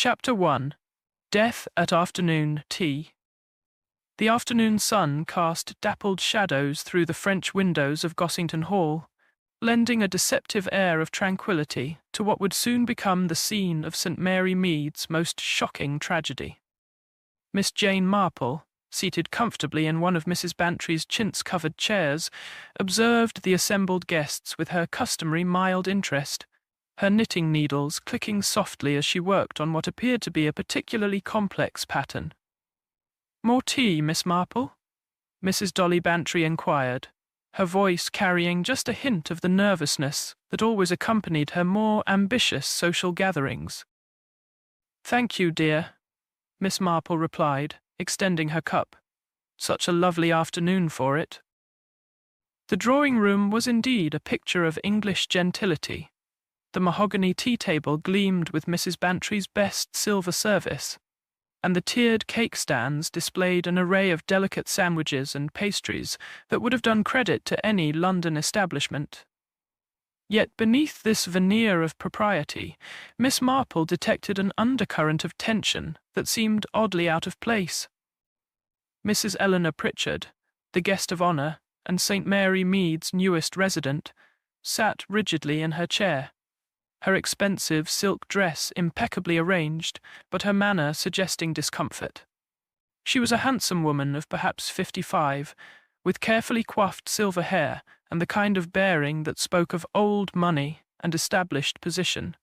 Chapter 1. Death at Afternoon Tea. The afternoon sun cast dappled shadows through the French windows of Gossington Hall, lending a deceptive air of tranquillity to what would soon become the scene of St. Mary Mead's most shocking tragedy. Miss Jane Marple, seated comfortably in one of Mrs. Bantry's chintz-covered chairs, observed the assembled guests with her customary mild interest, her knitting needles clicking softly as she worked on what appeared to be a particularly complex pattern. "More tea, Miss Marple?" Mrs. Dolly Bantry inquired, her voice carrying just a hint of the nervousness that always accompanied her more ambitious social gatherings. "Thank you, dear," Miss Marple replied, extending her cup. "Such a lovely afternoon for it." The drawing-room was indeed a picture of English gentility. The mahogany tea-table gleamed with Mrs. Bantry's best silver service, and the tiered cake stands displayed an array of delicate sandwiches and pastries that would have done credit to any London establishment. Yet beneath this veneer of propriety, Miss Marple detected an undercurrent of tension that seemed oddly out of place. Mrs. Eleanor Pritchard, the guest of honour and St. Mary Mead's newest resident, sat rigidly in her chair, her expensive silk dress impeccably arranged, but her manner suggesting discomfort. She was a handsome woman of perhaps 55, with carefully coiffed silver hair and the kind of bearing that spoke of old money and established position.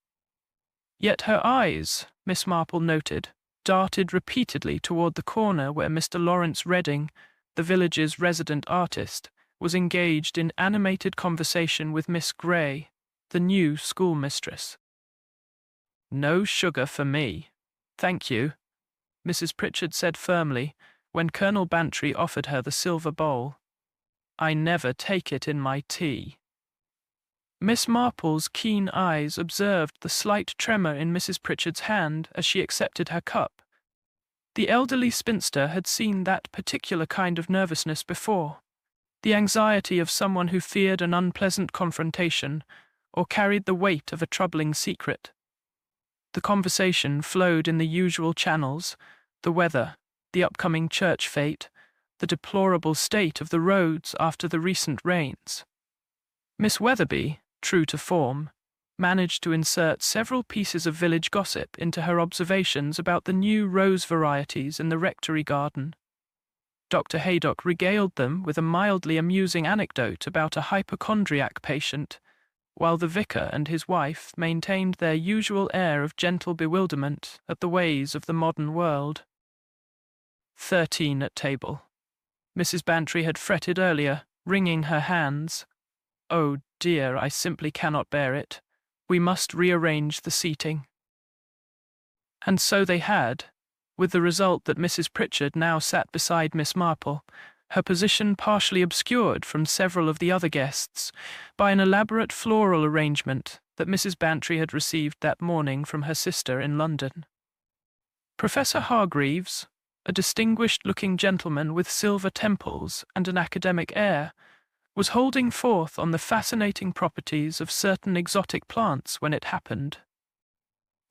Yet her eyes, Miss Marple noted, darted repeatedly toward the corner where Mr. Lawrence Redding, the village's resident artist, was engaged in animated conversation with Miss Gray, the new schoolmistress. "No sugar for me, thank you," Mrs. Pritchard said firmly when Colonel Bantry offered her the silver bowl. "I never take it in my tea." Miss Marple's keen eyes observed the slight tremor in Mrs. Pritchard's hand as she accepted her cup. The elderly spinster had seen that particular kind of nervousness before, the anxiety of someone who feared an unpleasant confrontation or carried the weight of a troubling secret. The conversation flowed in the usual channels: the weather, the upcoming church fete, the deplorable state of the roads after the recent rains. Miss Weatherby, true to form, managed to insert several pieces of village gossip into her observations about the new rose varieties in the rectory garden. Dr. Haydock regaled them with a mildly amusing anecdote about a hypochondriac patient, while the vicar and his wife maintained their usual air of gentle bewilderment at the ways of the modern world. 13 at table. Mrs. Bantry had fretted earlier, wringing her hands. "Oh dear, I simply cannot bear it. We must rearrange the seating." And so they had, with the result that Mrs. Pritchard now sat beside Miss Marple, her position partially obscured from several of the other guests by an elaborate floral arrangement that Mrs. Bantry had received that morning from her sister in London. Professor Hargreaves, a distinguished-looking gentleman with silver temples and an academic air, was holding forth on the fascinating properties of certain exotic plants when it happened.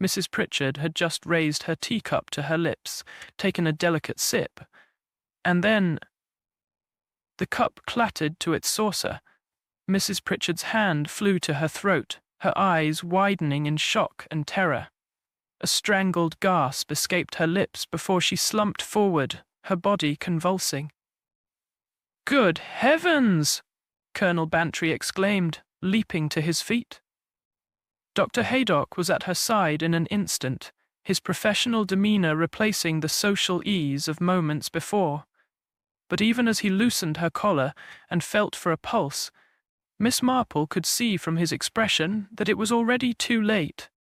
Mrs. Pritchard had just raised her teacup to her lips, taken a delicate sip, and then the cup clattered to its saucer. Mrs. Pritchard's hand flew to her throat, her eyes widening in shock and terror. A strangled gasp escaped her lips before she slumped forward, her body convulsing. "Good heavens!" Colonel Bantry exclaimed, leaping to his feet. Dr. Haydock was at her side in an instant, his professional demeanour replacing the social ease of moments before. But even as he loosened her collar and felt for a pulse, Miss Marple could see from his expression that it was already too late.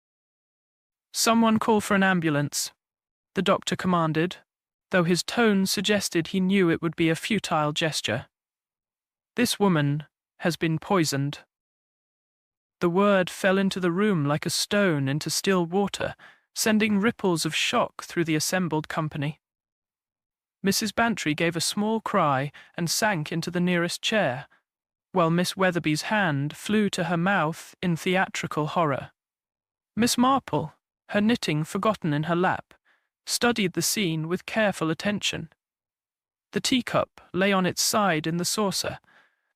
"Someone call for an ambulance," the doctor commanded, though his tone suggested he knew it would be a futile gesture. "This woman has been poisoned." The word fell into the room like a stone into still water, sending ripples of shock through the assembled company. Mrs. Bantry gave a small cry and sank into the nearest chair, while Miss Weatherby's hand flew to her mouth in theatrical horror. "Miss Marple, her knitting forgotten in her lap, studied the scene with careful attention. The teacup lay on its side in the saucer,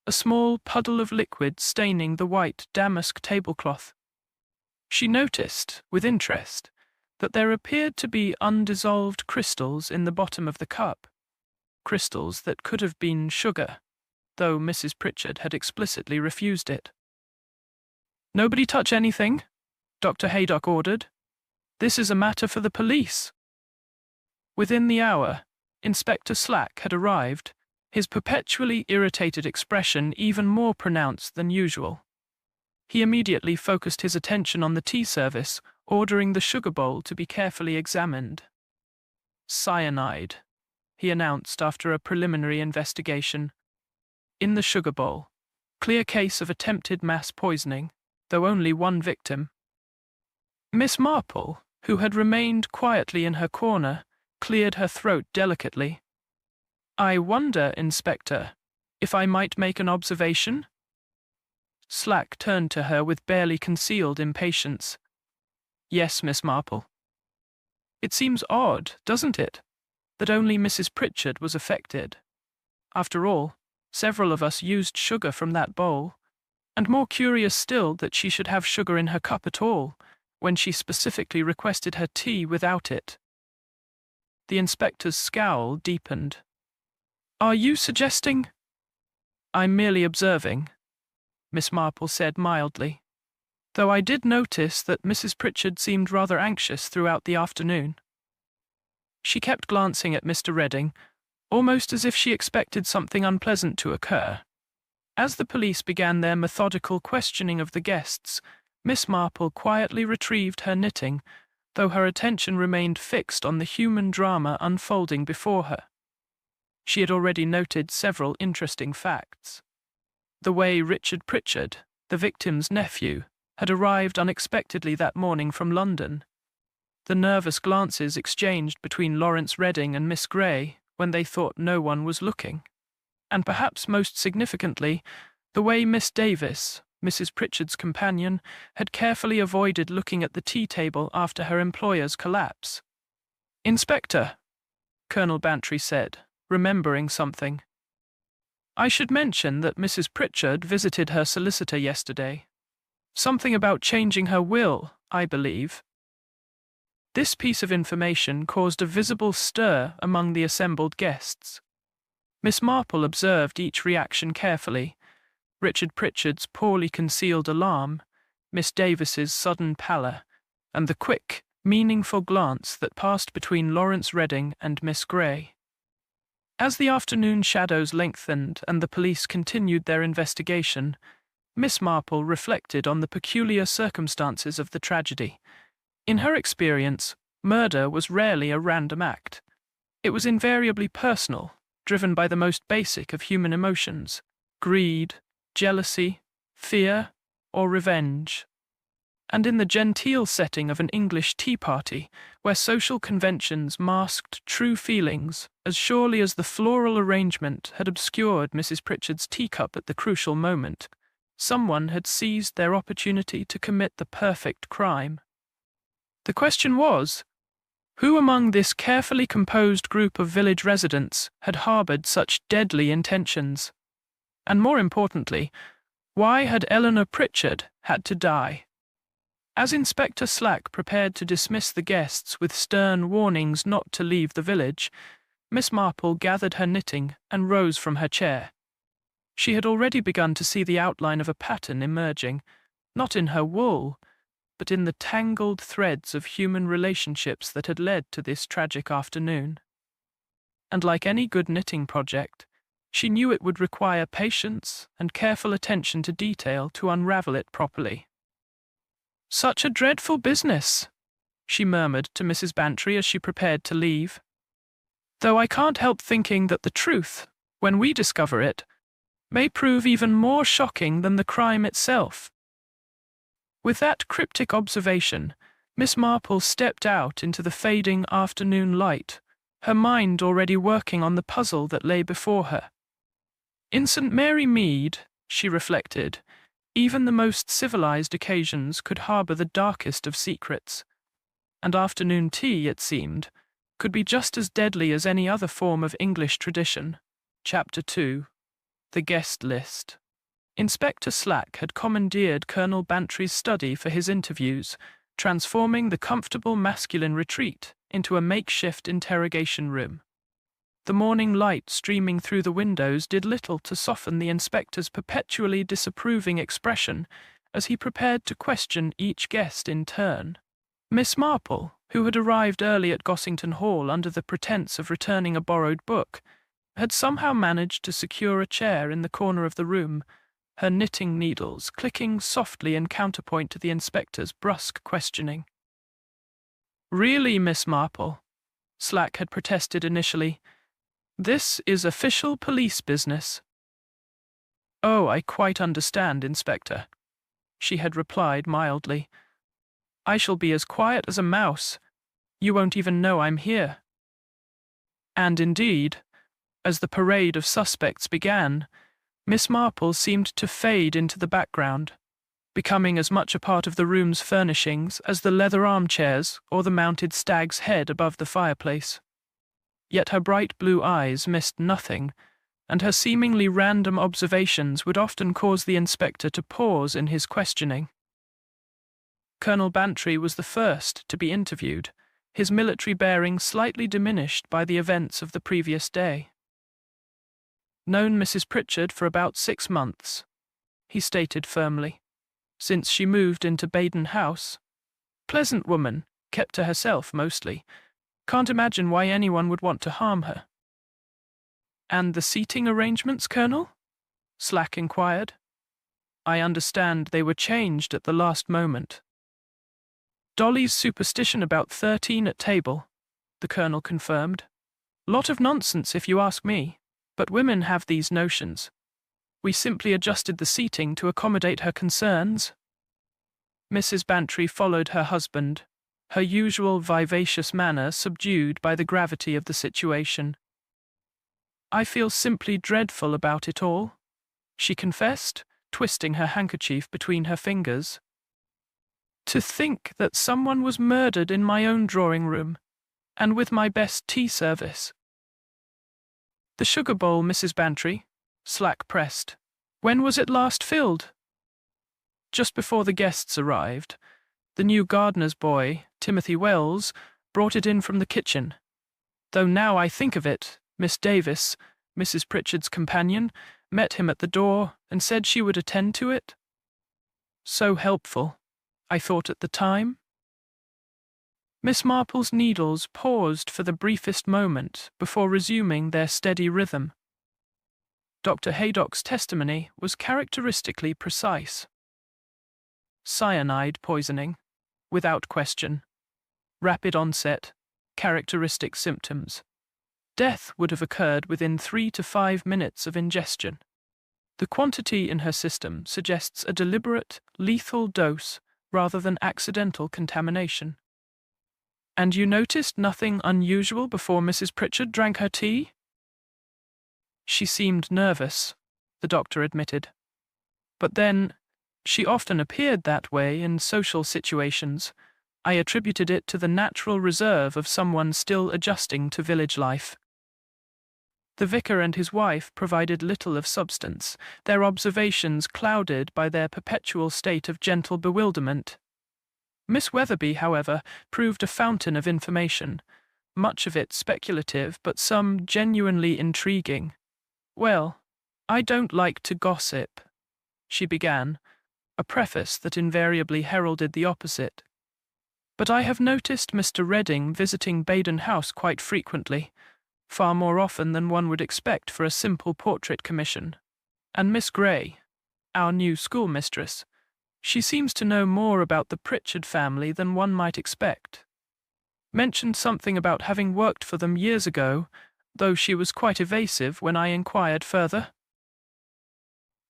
a small puddle of liquid staining the white damask tablecloth. She noticed, with interest, that there appeared to be undissolved crystals in the bottom of the cup, crystals that could have been sugar, though Mrs. Pritchard had explicitly refused it. "Nobody touch anything," Dr. Haydock ordered. "This is a matter for the police." Within the hour, Inspector Slack had arrived, his perpetually irritated expression even more pronounced than usual. He immediately focused his attention on the tea service, ordering the sugar bowl to be carefully examined. "Cyanide," he announced after a preliminary investigation. "In the sugar bowl. Clear case of attempted mass poisoning, though only one victim." Miss Marple, who had remained quietly in her corner, cleared her throat delicately. "I wonder, Inspector, if I might make an observation?" Slack turned to her with barely concealed impatience. "Yes, Miss Marple." "It seems odd, doesn't it, that only Mrs. Pritchard was affected. After all, several of us used sugar from that bowl, and more curious still that she should have sugar in her cup at all, when she specifically requested her tea without it." The inspector's scowl deepened. "Are you suggesting—" "I'm merely observing," Miss Marple said mildly, "though I did notice that Mrs. Pritchard seemed rather anxious throughout the afternoon." She kept glancing at Mr. Redding, almost as if she expected something unpleasant to occur. As the police began their methodical questioning of the guests, Miss Marple quietly retrieved her knitting, though her attention remained fixed on the human drama unfolding before her. She had already noted several interesting facts. The way Richard Pritchard, the victim's nephew, had arrived unexpectedly that morning from London. The nervous glances exchanged between Lawrence Redding and Miss Grey when they thought no one was looking. And perhaps most significantly, the way Miss Davis, Mrs. Pritchard's companion, had carefully avoided looking at the tea table after her employer's collapse. "Inspector," Colonel Bantry said, remembering something, "I should mention that Mrs. Pritchard visited her solicitor yesterday. Something about changing her will, I believe." This piece of information caused a visible stir among the assembled guests. Miss Marple observed each reaction carefully: Richard Pritchard's poorly concealed alarm, Miss Davis's sudden pallor, and the quick, meaningful glance that passed between Lawrence Redding and Miss Grey. As the afternoon shadows lengthened and the police continued their investigation, Miss Marple reflected on the peculiar circumstances of the tragedy. In her experience, murder was rarely a random act. It was invariably personal, driven by the most basic of human emotions: greed, jealousy, fear, or revenge. And in the genteel setting of an English tea party, where social conventions masked true feelings, as surely as the floral arrangement had obscured Mrs. Pritchard's teacup at the crucial moment, someone had seized their opportunity to commit the perfect crime. The question was, who among this carefully composed group of village residents had harbored such deadly intentions? And more importantly, why had Eleanor Pritchard had to die? As Inspector Slack prepared to dismiss the guests with stern warnings not to leave the village, Miss Marple gathered her knitting and rose from her chair. She had already begun to see the outline of a pattern emerging, not in her wool, but in the tangled threads of human relationships that had led to this tragic afternoon. And like any good knitting project, she knew it would require patience and careful attention to detail to unravel it properly. "Such a dreadful business," she murmured to Mrs. Bantry as she prepared to leave. "Though I can't help thinking that the truth, when we discover it, may prove even more shocking than the crime itself." With that cryptic observation, Miss Marple stepped out into the fading afternoon light, her mind already working on the puzzle that lay before her. In St. Mary Mead, she reflected, even the most civilized occasions could harbor the darkest of secrets. and afternoon tea, it seemed, could be just as deadly as any other form of English tradition. Chapter 2. The Guest List. Inspector Slack had commandeered Colonel Bantry's study for his interviews, transforming the comfortable masculine retreat into a makeshift interrogation room. The morning light streaming through the windows did little to soften the inspector's perpetually disapproving expression as he prepared to question each guest in turn. Miss Marple, who had arrived early at Gossington Hall under the pretense of returning a borrowed book, had somehow managed to secure a chair in the corner of the room, her knitting needles clicking softly in counterpoint to the inspector's brusque questioning. "Really, Miss Marple," Slack had protested initially, "this is official police business." "Oh, I quite understand, Inspector," she had replied mildly. "I shall be as quiet as a mouse. You won't even know I'm here." And indeed, as the parade of suspects began, Miss Marple seemed to fade into the background, becoming as much a part of the room's furnishings as the leather armchairs or the mounted stag's head above the fireplace. Yet her bright blue eyes missed nothing, and her seemingly random observations would often cause the inspector to pause in his questioning. Colonel Bantry was the first to be interviewed, his military bearing slightly diminished by the events of the previous day. "Known Mrs. Pritchard for about 6 months," he stated firmly, "since she moved into Baden House. Pleasant woman, kept to herself mostly. Can't imagine why anyone would want to harm her." "And the seating arrangements, Colonel?" Slack inquired. "I understand they were changed at the last moment." "Dolly's superstition about 13 at table," the Colonel confirmed. "Lot of nonsense if you ask me, but women have these notions. We simply adjusted the seating to accommodate her concerns." Mrs. Bantry followed her husband, her usual vivacious manner subdued by the gravity of the situation. "I feel simply dreadful about it all," she confessed, twisting her handkerchief between her fingers. "To think that someone was murdered in my own drawing-room, and with my best tea service." "The sugar bowl, Mrs. Bantry," Slack pressed. "When was it last filled?" "Just before the guests arrived. The new gardener's boy, Timothy Wells, brought it in from the kitchen. Though now I think of it, Miss Davis, Mrs. Pritchard's companion, met him at the door and said she would attend to it. So helpful, I thought at the time." Miss Marple's needles paused for the briefest moment before resuming their steady rhythm. Dr. Haydock's testimony was characteristically precise. Cyanide poisoning, without question. Rapid onset, characteristic symptoms. Death would have occurred within 3 to 5 minutes of ingestion. The quantity in her system suggests a deliberate, lethal dose rather than accidental contamination. "And you noticed nothing unusual before Mrs. Pritchard drank her tea?" "She seemed nervous," the doctor admitted. "But then, she often appeared that way in social situations. I attributed it to the natural reserve of someone still adjusting to village life." The vicar and his wife provided little of substance, their observations clouded by their perpetual state of gentle bewilderment. Miss Weatherby, however, proved a fountain of information, much of it speculative but some genuinely intriguing. "Well, I don't like to gossip," she began, a preface that invariably heralded the opposite. "But I have noticed Mr. Redding visiting Baden House quite frequently, far more often than one would expect for a simple portrait commission. And Miss Gray, our new schoolmistress, she seems to know more about the Pritchard family than one might expect. Mentioned something about having worked for them years ago, though she was quite evasive when I inquired further."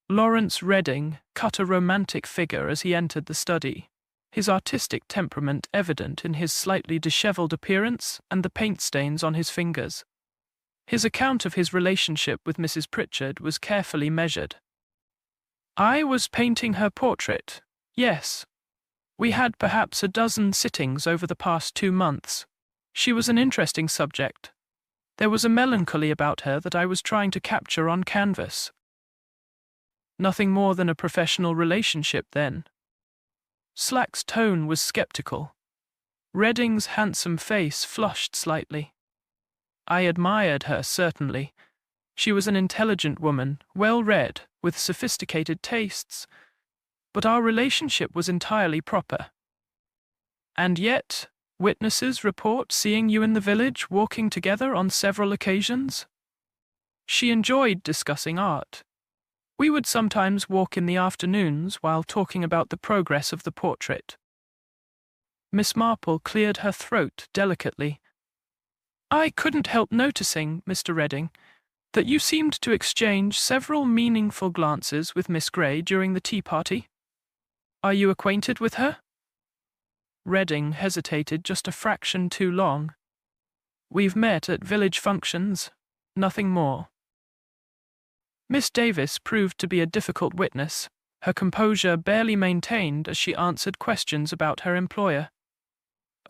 Lawrence Redding cut a romantic figure as he entered the study, his artistic temperament evident in his slightly dishevelled appearance and the paint stains on his fingers. His account of his relationship with Mrs. Pritchard was carefully measured. "I was painting her portrait, yes. We had perhaps a dozen sittings over the past 2 months. She was an interesting subject. There was a melancholy about her that I was trying to capture on canvas. Nothing more than a professional relationship, then. Slack's tone was skeptical. Redding's handsome face flushed slightly. I admired her, certainly. She was an intelligent woman, well-read, with sophisticated tastes. But our relationship was entirely proper. And yet, witnesses report seeing you in the village walking together on several occasions? She enjoyed discussing art. We would sometimes walk in the afternoons while talking about the progress of the portrait. Miss Marple cleared her throat delicately. I couldn't help noticing, Mr. Redding, that you seemed to exchange several meaningful glances with Miss Grey during the tea party. Are you acquainted with her? Redding hesitated just a fraction too long. We've met at village functions, nothing more. Miss Davis proved to be a difficult witness, her composure barely maintained as she answered questions about her employer.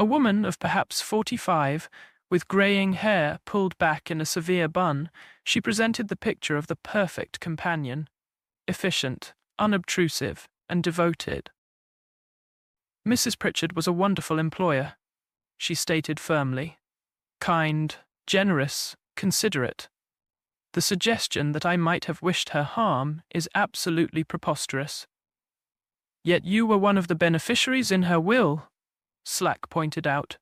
A woman of perhaps 45, with greying hair pulled back in a severe bun, she presented the picture of the perfect companion, efficient, unobtrusive, and devoted. Mrs. Pritchard was a wonderful employer, she stated firmly. Kind, generous, considerate. The suggestion that I might have wished her harm is absolutely preposterous. Yet you were one of the beneficiaries in her will, Slack pointed out.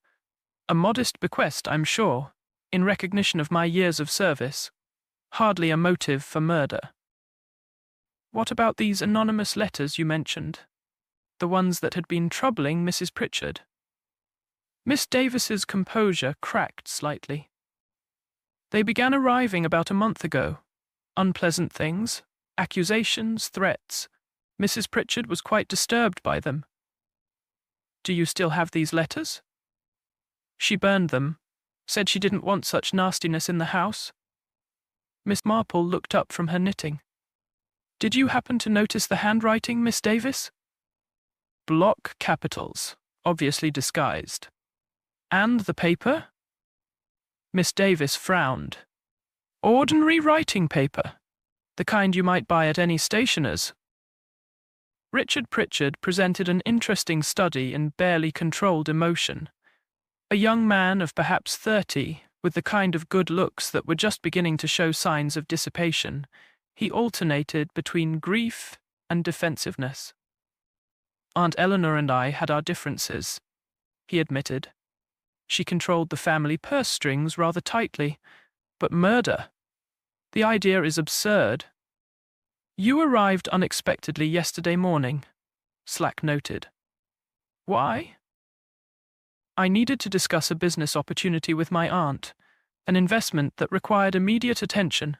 A modest bequest, I'm sure, in recognition of my years of service. Hardly a motive for murder. What about these anonymous letters you mentioned? The ones that had been troubling Mrs. Pritchard? Miss Davis's composure cracked slightly. They began arriving about a month ago. Unpleasant things, accusations, threats. Mrs. Pritchard was quite disturbed by them. Do you still have these letters? She burned them, said she didn't want such nastiness in the house. Miss Marple looked up from her knitting. Did you happen to notice the handwriting, Miss Davis? Block capitals, obviously disguised. And the paper? Miss Davis frowned. Ordinary writing paper, the kind you might buy at any stationer's. Richard Pritchard presented an interesting study in barely controlled emotion. A young man of perhaps 30, with the kind of good looks that were just beginning to show signs of dissipation, he alternated between grief and defensiveness. Aunt Eleanor and I had our differences, he admitted. She controlled the family purse strings rather tightly, but murder? The idea is absurd. You arrived unexpectedly yesterday morning, Slack noted. Why? I needed to discuss a business opportunity with my aunt, an investment that required immediate attention.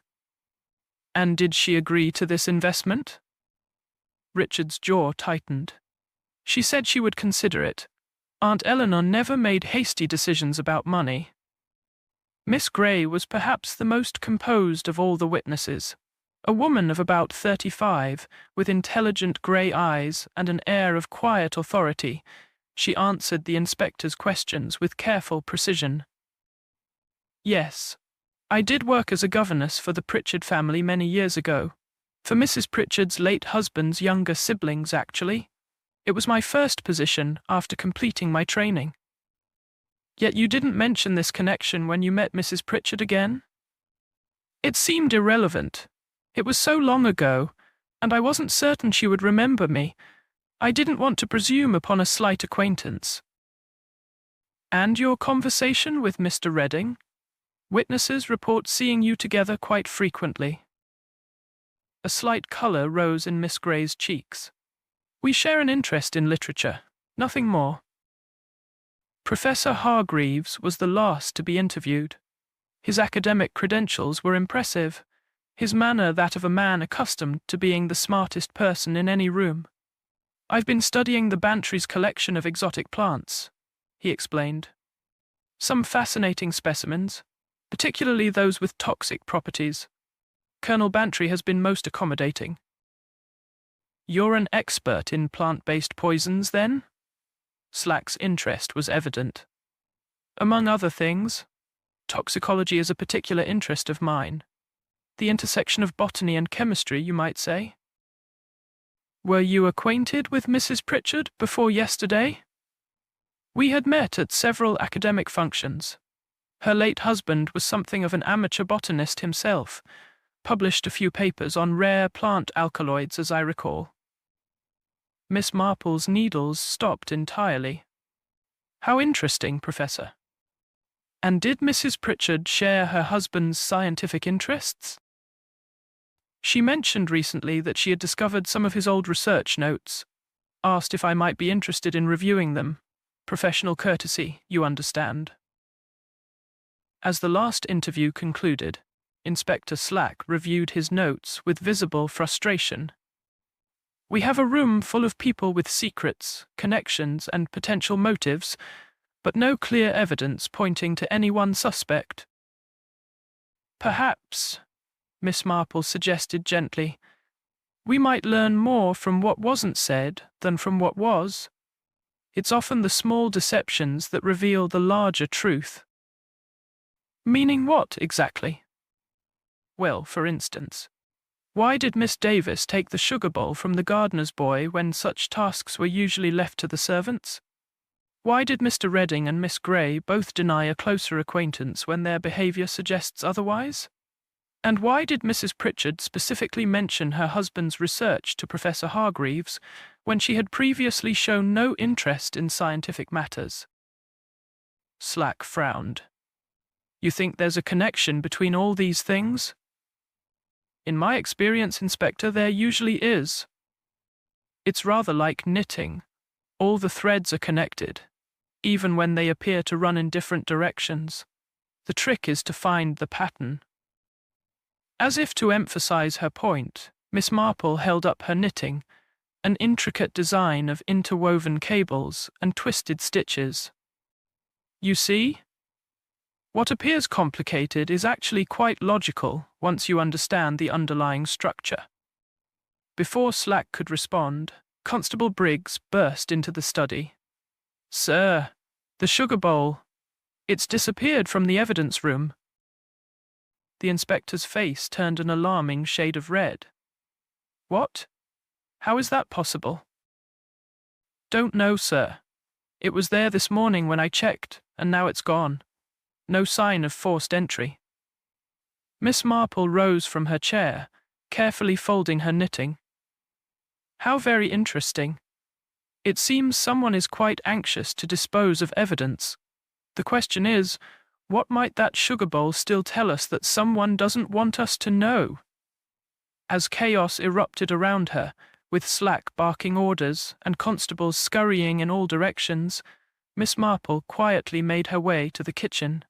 And did she agree to this investment? Richard's jaw tightened. She said she would consider it. Aunt Eleanor never made hasty decisions about money. Miss Grey was perhaps the most composed of all the witnesses. A woman of about 35, with intelligent grey eyes and an air of quiet authority, she answered the inspector's questions with careful precision. Yes, I did work as a governess for the Pritchard family many years ago. For Mrs. Pritchard's late husband's younger siblings, actually. It was my first position after completing my training. Yet you didn't mention this connection when you met Mrs. Pritchard again? It seemed irrelevant. It was so long ago, and I wasn't certain she would remember me. I didn't want to presume upon a slight acquaintance. And your conversation with Mr. Redding? Witnesses report seeing you together quite frequently. A slight colour rose in Miss Grey's cheeks. We share an interest in literature, nothing more. Professor Hargreaves was the last to be interviewed. His academic credentials were impressive, his manner that of a man accustomed to being the smartest person in any room. I've been studying the Bantry's collection of exotic plants, he explained. Some fascinating specimens, particularly those with toxic properties. Colonel Bantry has been most accommodating. You're an expert in plant-based poisons, then? Slack's interest was evident. Among other things, toxicology is a particular interest of mine. The intersection of botany and chemistry, you might say. Were you acquainted with Mrs. Pritchard before yesterday? We had met at several academic functions. Her late husband was something of an amateur botanist himself, published a few papers on rare plant alkaloids, as I recall. Miss Marple's needles stopped entirely. How interesting, Professor. And did Mrs. Pritchard share her husband's scientific interests? She mentioned recently that she had discovered some of his old research notes, asked if I might be interested in reviewing them. Professional courtesy, you understand. As the last interview concluded, Inspector Slack reviewed his notes with visible frustration. We have a room full of people with secrets, connections, and potential motives, but no clear evidence pointing to any one suspect. Perhaps, Miss Marple suggested gently, we might learn more from what wasn't said than from what was. It's often the small deceptions that reveal the larger truth. Meaning what, exactly? Well, for instance, why did Miss Davis take the sugar bowl from the gardener's boy when such tasks were usually left to the servants? Why did Mr. Redding and Miss Grey both deny a closer acquaintance when their behaviour suggests otherwise? And why did Mrs. Pritchard specifically mention her husband's research to Professor Hargreaves when she had previously shown no interest in scientific matters? Slack frowned. You think there's a connection between all these things? In my experience, Inspector, there usually is. It's rather like knitting. All the threads are connected, even when they appear to run in different directions. The trick is to find the pattern. As if to emphasize her point, Miss Marple held up her knitting, an intricate design of interwoven cables and twisted stitches. You see? What appears complicated is actually quite logical once you understand the underlying structure. Before Slack could respond, Constable Briggs burst into the study. Sir, the sugar bowl. It's disappeared from the evidence room. The inspector's face turned an alarming shade of red. What? How is that possible? Don't know, sir. It was there this morning when I checked, and now it's gone. No sign of forced entry. Miss Marple rose from her chair, carefully folding her knitting. How very interesting. It seems someone is quite anxious to dispose of evidence. The question is, what might that sugar bowl still tell us that someone doesn't want us to know? As chaos erupted around her, with Slack barking orders and constables scurrying in all directions, Miss Marple quietly made her way to the kitchen.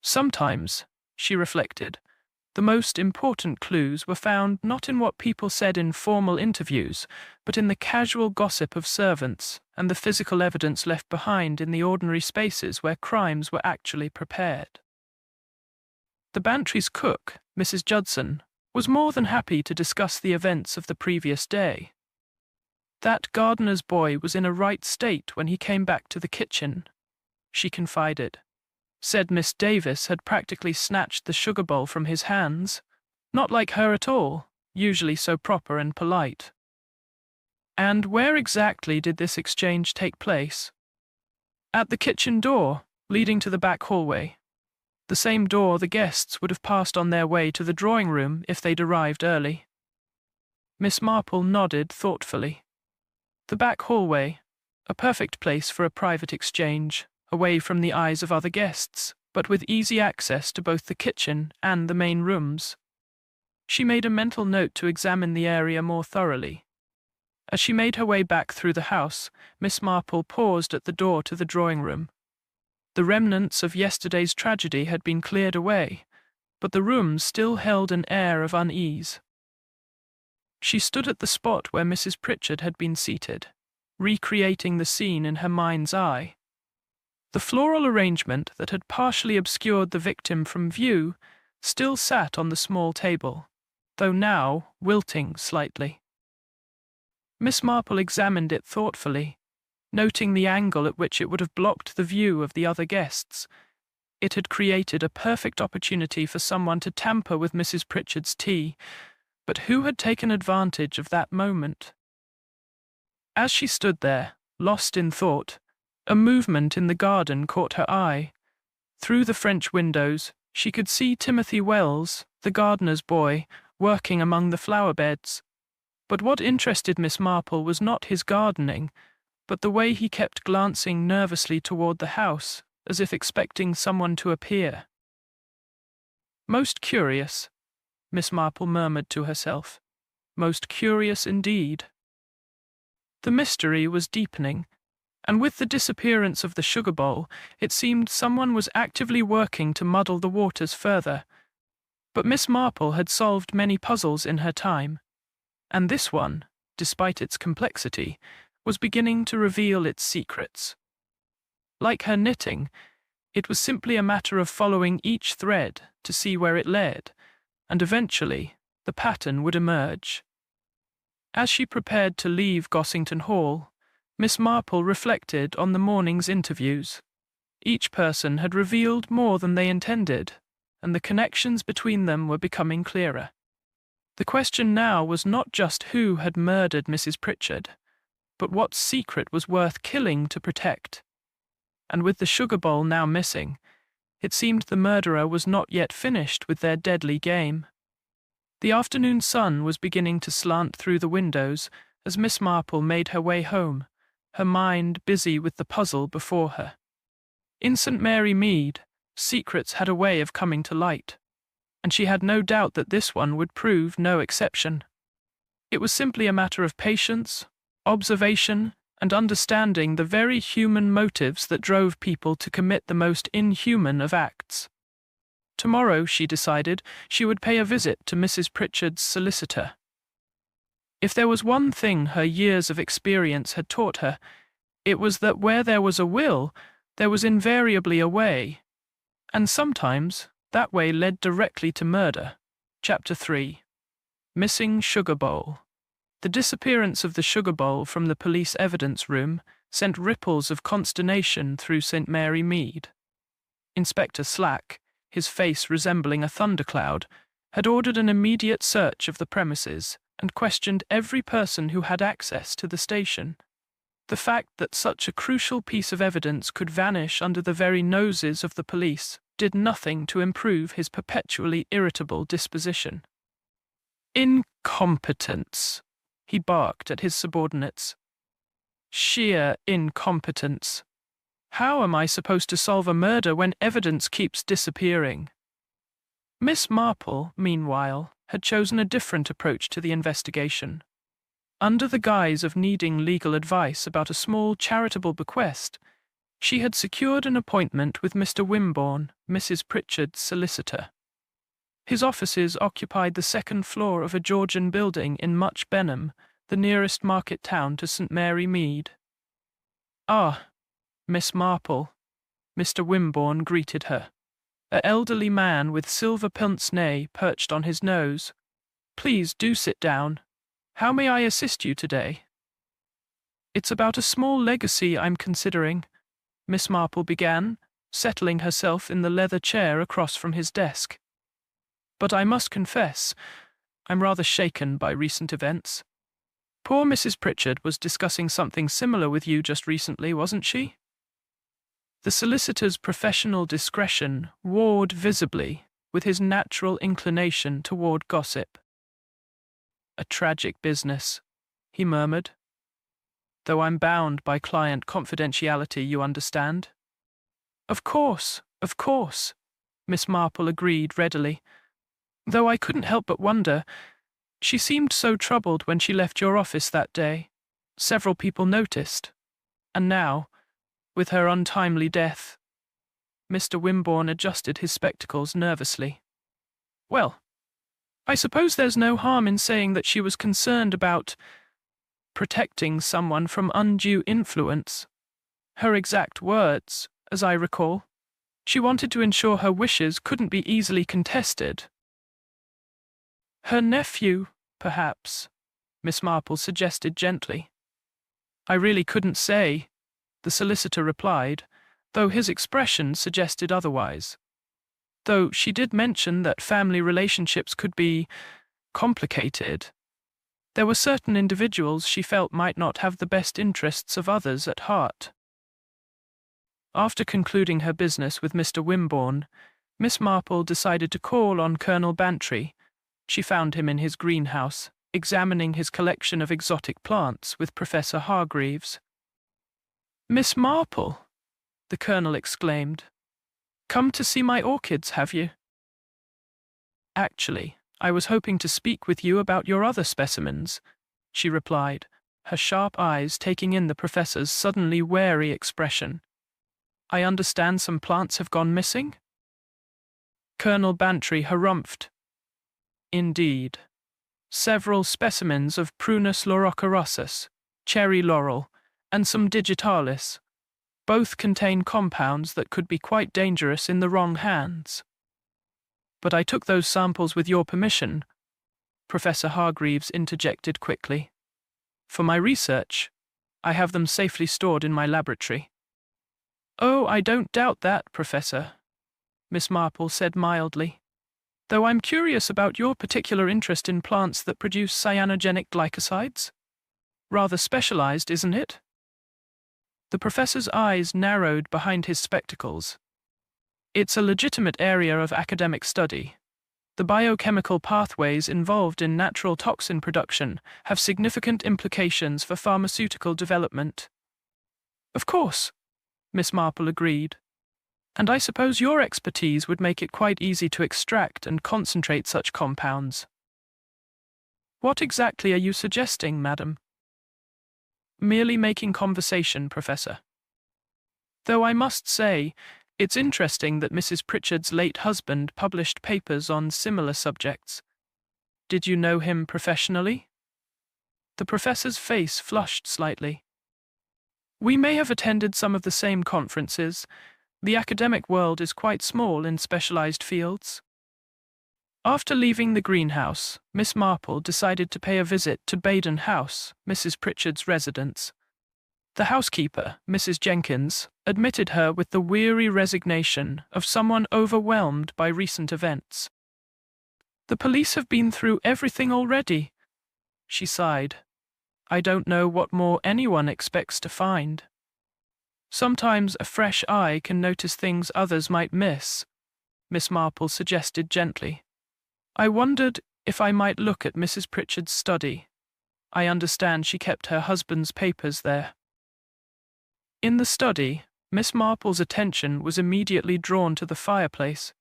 Sometimes, she reflected, the most important clues were found not in what people said in formal interviews, but in the casual gossip of servants and the physical evidence left behind in the ordinary spaces where crimes were actually prepared. The Bantry's cook, Mrs. Judson, was more than happy to discuss the events of the previous day. That gardener's boy was in a right state when he came back to the kitchen, she confided. Said Miss Davis had practically snatched the sugar bowl from his hands. Not like her at all, usually so proper and polite. And where exactly did this exchange take place? At the kitchen door, leading to the back hallway. The same door the guests would have passed on their way to the drawing room if they'd arrived early. Miss Marple nodded thoughtfully. The back hallway, a perfect place for a private exchange, away from the eyes of other guests, but with easy access to both the kitchen and the main rooms. She made a mental note to examine the area more thoroughly. As she made her way back through the house, Miss Marple paused at the door to the drawing room. The remnants of yesterday's tragedy had been cleared away, but the room still held an air of unease. She stood at the spot where Mrs. Pritchard had been seated, recreating the scene in her mind's eye. The floral arrangement that had partially obscured the victim from view still sat on the small table, though now wilting slightly. Miss Marple examined it thoughtfully, noting the angle at which it would have blocked the view of the other guests. It had created a perfect opportunity for someone to tamper with Mrs. Pritchard's tea, but who had taken advantage of that moment? As she stood there, lost in thought, a movement in the garden caught her eye. Through the French windows, she could see Timothy Wells, the gardener's boy, working among the flower beds. But what interested Miss Marple was not his gardening, but the way he kept glancing nervously toward the house, as if expecting someone to appear. "Most curious," Miss Marple murmured to herself. "Most curious indeed." The mystery was deepening, and with the disappearance of the sugar bowl, it seemed someone was actively working to muddle the waters further. But Miss Marple had solved many puzzles in her time, and this one, despite its complexity, was beginning to reveal its secrets. Like her knitting, it was simply a matter of following each thread to see where it led, and eventually the pattern would emerge. As she prepared to leave Gossington Hall, Miss Marple reflected on the morning's interviews. Each person had revealed more than they intended, and the connections between them were becoming clearer. The question now was not just who had murdered Mrs. Pritchard, but what secret was worth killing to protect. And with the sugar bowl now missing, it seemed the murderer was not yet finished with their deadly game. The afternoon sun was beginning to slant through the windows as Miss Marple made her way home, her mind busy with the puzzle before her. In St. Mary Mead, secrets had a way of coming to light, and she had no doubt that this one would prove no exception. It was simply a matter of patience, observation, and understanding the very human motives that drove people to commit the most inhuman of acts. Tomorrow, she decided, she would pay a visit to Mrs. Pritchard's solicitor. If there was one thing her years of experience had taught her, it was that where there was a will, there was invariably a way, and sometimes that way led directly to murder. Chapter 3. Missing Sugar Bowl. The disappearance of the sugar bowl from the police evidence room sent ripples of consternation through St. Mary Mead. Inspector Slack, his face resembling a thundercloud, had ordered an immediate search of the premises and questioned every person who had access to the station. The fact that such a crucial piece of evidence could vanish under the very noses of the police did nothing to improve his perpetually irritable disposition. "Incompetence," he barked at his subordinates. "Sheer incompetence. How am I supposed to solve a murder when evidence keeps disappearing?" Miss Marple, meanwhile, had chosen a different approach to the investigation. Under the guise of needing legal advice about a small charitable bequest, she had secured an appointment with Mr. Wimborne, Mrs. Pritchard's solicitor. His offices occupied the second floor of a Georgian building in Much Benham, the nearest market town to St. Mary Mead. "Ah, Miss Marple," Mr. Wimborne greeted her, an elderly man with silver pince-nez perched on his nose. "Please do sit down. How may I assist you today?" "It's about a small legacy I'm considering," Miss Marple began, settling herself in the leather chair across from his desk. "But I must confess, I'm rather shaken by recent events. Poor Mrs. Pritchard was discussing something similar with you just recently, wasn't she?" The solicitor's professional discretion warred visibly with his natural inclination toward gossip. "A tragic business," he murmured. "Though I'm bound by client confidentiality, you understand." Of course," Miss Marple agreed readily. "Though I couldn't help but wonder. She seemed so troubled when she left your office that day. Several people noticed. And now, with her untimely death—" Mr. Wimborne adjusted his spectacles nervously. "Well, I suppose there's no harm in saying that she was concerned about protecting someone from undue influence. Her exact words, as I recall. She wanted to ensure her wishes couldn't be easily contested." "Her nephew, perhaps," Miss Marple suggested gently. "I really couldn't say," the solicitor replied, though his expression suggested otherwise. Though she did mention that family relationships could be complicated. There were certain individuals she felt might not have the best interests of others at heart. After concluding her business with Mr. Wimborne, Miss Marple decided to call on Colonel Bantry. She found him in his greenhouse, examining his collection of exotic plants with Professor Hargreaves. "Miss Marple," the Colonel exclaimed. "Come to see my orchids, have you?" "Actually, I was hoping to speak with you about your other specimens," she replied, her sharp eyes taking in the Professor's suddenly wary expression. "I understand some plants have gone missing?" Colonel Bantry harumphed. "Indeed. Several specimens of Prunus lorocorossus, cherry laurel, and some digitalis. Both contain compounds that could be quite dangerous in the wrong hands. But I took those samples with your permission," Professor Hargreaves interjected quickly. "For my research, I have them safely stored in my laboratory." "Oh, I don't doubt that, Professor," Miss Marple said mildly. "Though I'm curious about your particular interest in plants that produce cyanogenic glycosides. Rather specialized, isn't it?" The Professor's eyes narrowed behind his spectacles. "It's a legitimate area of academic study. The biochemical pathways involved in natural toxin production have significant implications for pharmaceutical development." "Of course," Miss Marple agreed. "And I suppose your expertise would make it quite easy to extract and concentrate such compounds." "What exactly are you suggesting, madam?" "Merely making conversation, Professor. Though I must say, it's interesting that Mrs. Pritchard's late husband published papers on similar subjects. Did you know him professionally?" The Professor's face flushed slightly. "We may have attended some of the same conferences. The academic world is quite small in specialized fields." After leaving the greenhouse, Miss Marple decided to pay a visit to Baden House, Mrs. Pritchard's residence. The housekeeper, Mrs. Jenkins, admitted her with the weary resignation of someone overwhelmed by recent events. "The police have been through everything already," she sighed. "I don't know what more anyone expects to find." "Sometimes a fresh eye can notice things others might miss," Miss Marple suggested gently. "I wondered if I might look at Mrs. Pritchard's study. I understand she kept her husband's papers there." In the study, Miss Marple's attention was immediately drawn to the fireplace.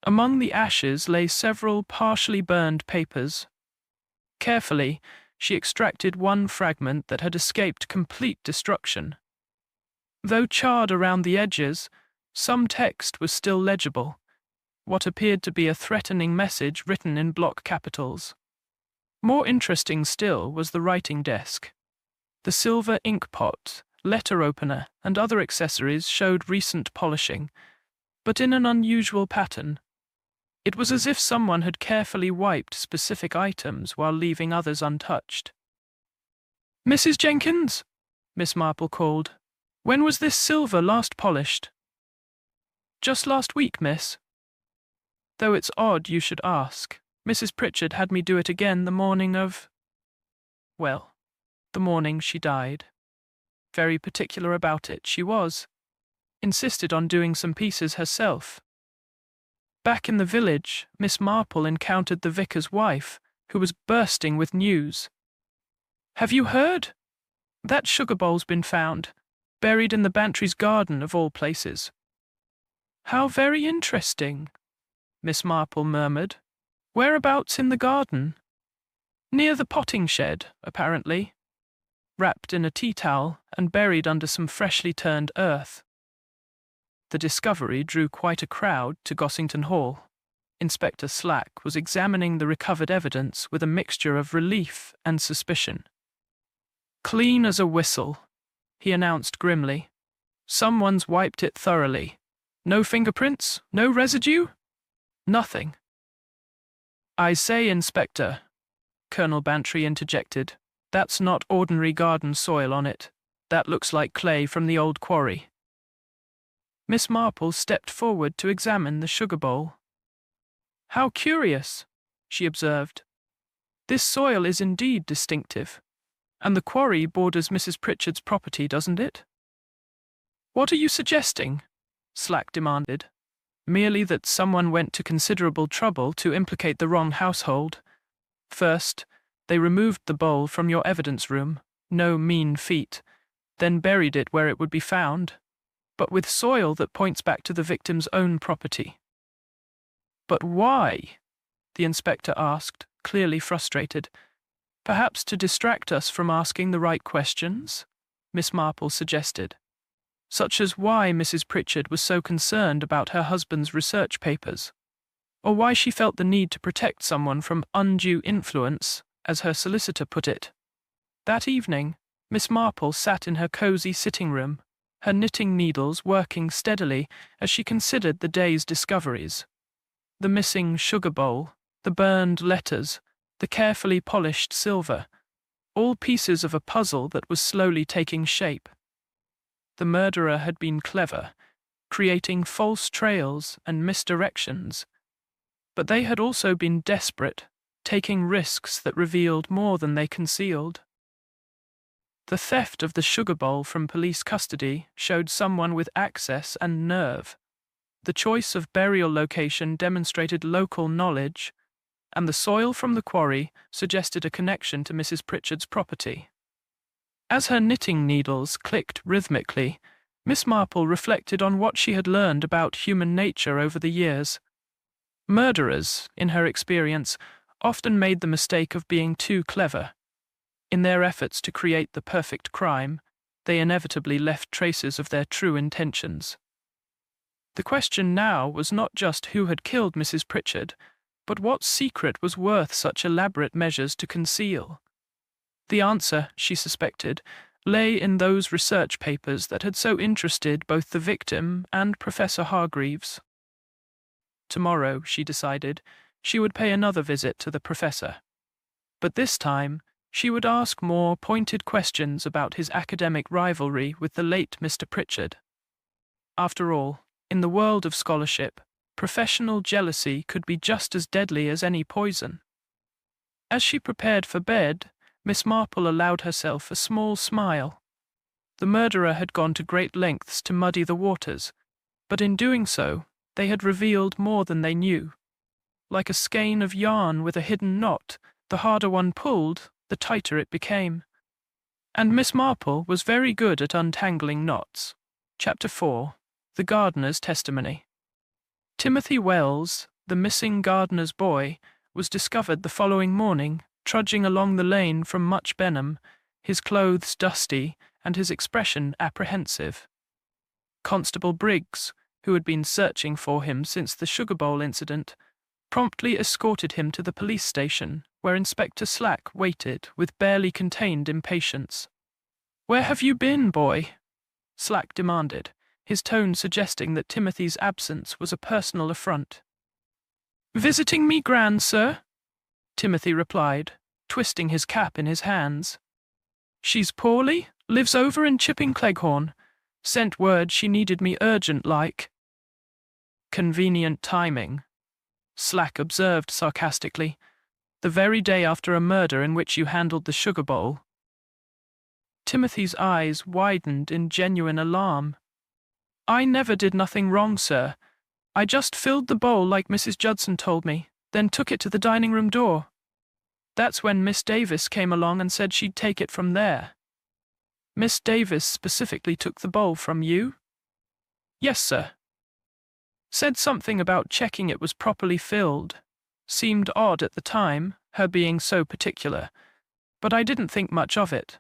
Among the ashes lay several partially burned papers. Carefully, she extracted one fragment that had escaped complete destruction. Though charred around the edges, some text was still legible, what appeared to be a threatening message written in block capitals. More interesting still was the writing desk. The silver ink pot, letter opener, and other accessories showed recent polishing, but in an unusual pattern. It was as if someone had carefully wiped specific items while leaving others untouched. "Mrs. Jenkins," Miss Marple called, "when was this silver last polished?" "Just last week, miss." "Though it's odd you should ask. Mrs. Pritchard had me do it again the morning of— well, the morning she died. Very particular about it, she was. Insisted on doing some pieces herself." Back in the village, Miss Marple encountered the vicar's wife, who was bursting with news. "Have you heard? That sugar bowl's been found, buried in the Bantry's garden of all places." "How very interesting," Miss Marple murmured. "Whereabouts in the garden?" "Near the potting shed, apparently. Wrapped in a tea towel and buried under some freshly turned earth." The discovery drew quite a crowd to Gossington Hall. Inspector Slack was examining the recovered evidence with a mixture of relief and suspicion. "Clean as a whistle," he announced grimly. "Someone's wiped it thoroughly. No fingerprints? No residue? Nothing." "I say, Inspector," Colonel Bantry interjected, "that's not ordinary garden soil on it. That looks like clay from the old quarry. Miss Marple stepped forward to examine the sugar bowl. How curious, she observed. This soil is indeed distinctive, and the quarry borders Mrs. Pritchard's property, doesn't it? What are you suggesting? Slack demanded. Merely that someone went to considerable trouble to implicate the wrong household. First, they removed the bowl from your evidence room, no mean feat, then buried it where it would be found, but with soil that points back to the victim's own property. But why? The inspector asked, clearly frustrated. Perhaps to distract us from asking the right questions? Miss Marple suggested. Such as why Mrs. Pritchard was so concerned about her husband's research papers, or why she felt the need to protect someone from undue influence, as her solicitor put it. That evening, Miss Marple sat in her cosy sitting room, her knitting needles working steadily as she considered the day's discoveries. The missing sugar bowl, the burned letters, the carefully polished silver, all pieces of a puzzle that was slowly taking shape. The murderer had been clever, creating false trails and misdirections, but they had also been desperate, taking risks that revealed more than they concealed. The theft of the sugar bowl from police custody showed someone with access and nerve. The choice of burial location demonstrated local knowledge, and the soil from the quarry suggested a connection to Mrs. Pritchard's property. As her knitting needles clicked rhythmically, Miss Marple reflected on what she had learned about human nature over the years. Murderers, in her experience, often made the mistake of being too clever. In their efforts to create the perfect crime, they inevitably left traces of their true intentions. The question now was not just who had killed Mrs. Pritchard, but what secret was worth such elaborate measures to conceal. The answer, she suspected, lay in those research papers that had so interested both the victim and Professor Hargreaves. Tomorrow, she decided, she would pay another visit to the professor. But this time, she would ask more pointed questions about his academic rivalry with the late Mr. Pritchard. After all, in the world of scholarship, professional jealousy could be just as deadly as any poison. As she prepared for bed, Miss Marple allowed herself a small smile. The murderer had gone to great lengths to muddy the waters, but in doing so, they had revealed more than they knew. Like a skein of yarn with a hidden knot, the harder one pulled, the tighter it became. And Miss Marple was very good at untangling knots. Chapter 4. The Gardener's Testimony. Timothy Wells, the missing gardener's boy, was discovered the following morning, trudging along the lane from Much Benham, his clothes dusty and his expression apprehensive. Constable Briggs, who had been searching for him since the sugar bowl incident, promptly escorted him to the police station, where Inspector Slack waited with barely contained impatience. "Where have you been, boy?" Slack demanded, his tone suggesting that Timothy's absence was a personal affront. "Visiting me gran, sir," Timothy replied, twisting his cap in his hands. "She's poorly, lives over in Chipping Cleghorn. Sent word she needed me urgent-like." "Convenient timing," Slack observed sarcastically. "The very day after a murder in which you handled the sugar bowl." Timothy's eyes widened in genuine alarm. "I never did nothing wrong, sir. I just filled the bowl like Mrs. Judson told me, then took it to the dining-room door. That's when Miss Davis came along and said she'd take it from there." "Miss Davis specifically took the bowl from you?" "Yes, sir." "Said something about checking it was properly filled. Seemed odd at the time, her being so particular, but I didn't think much of it."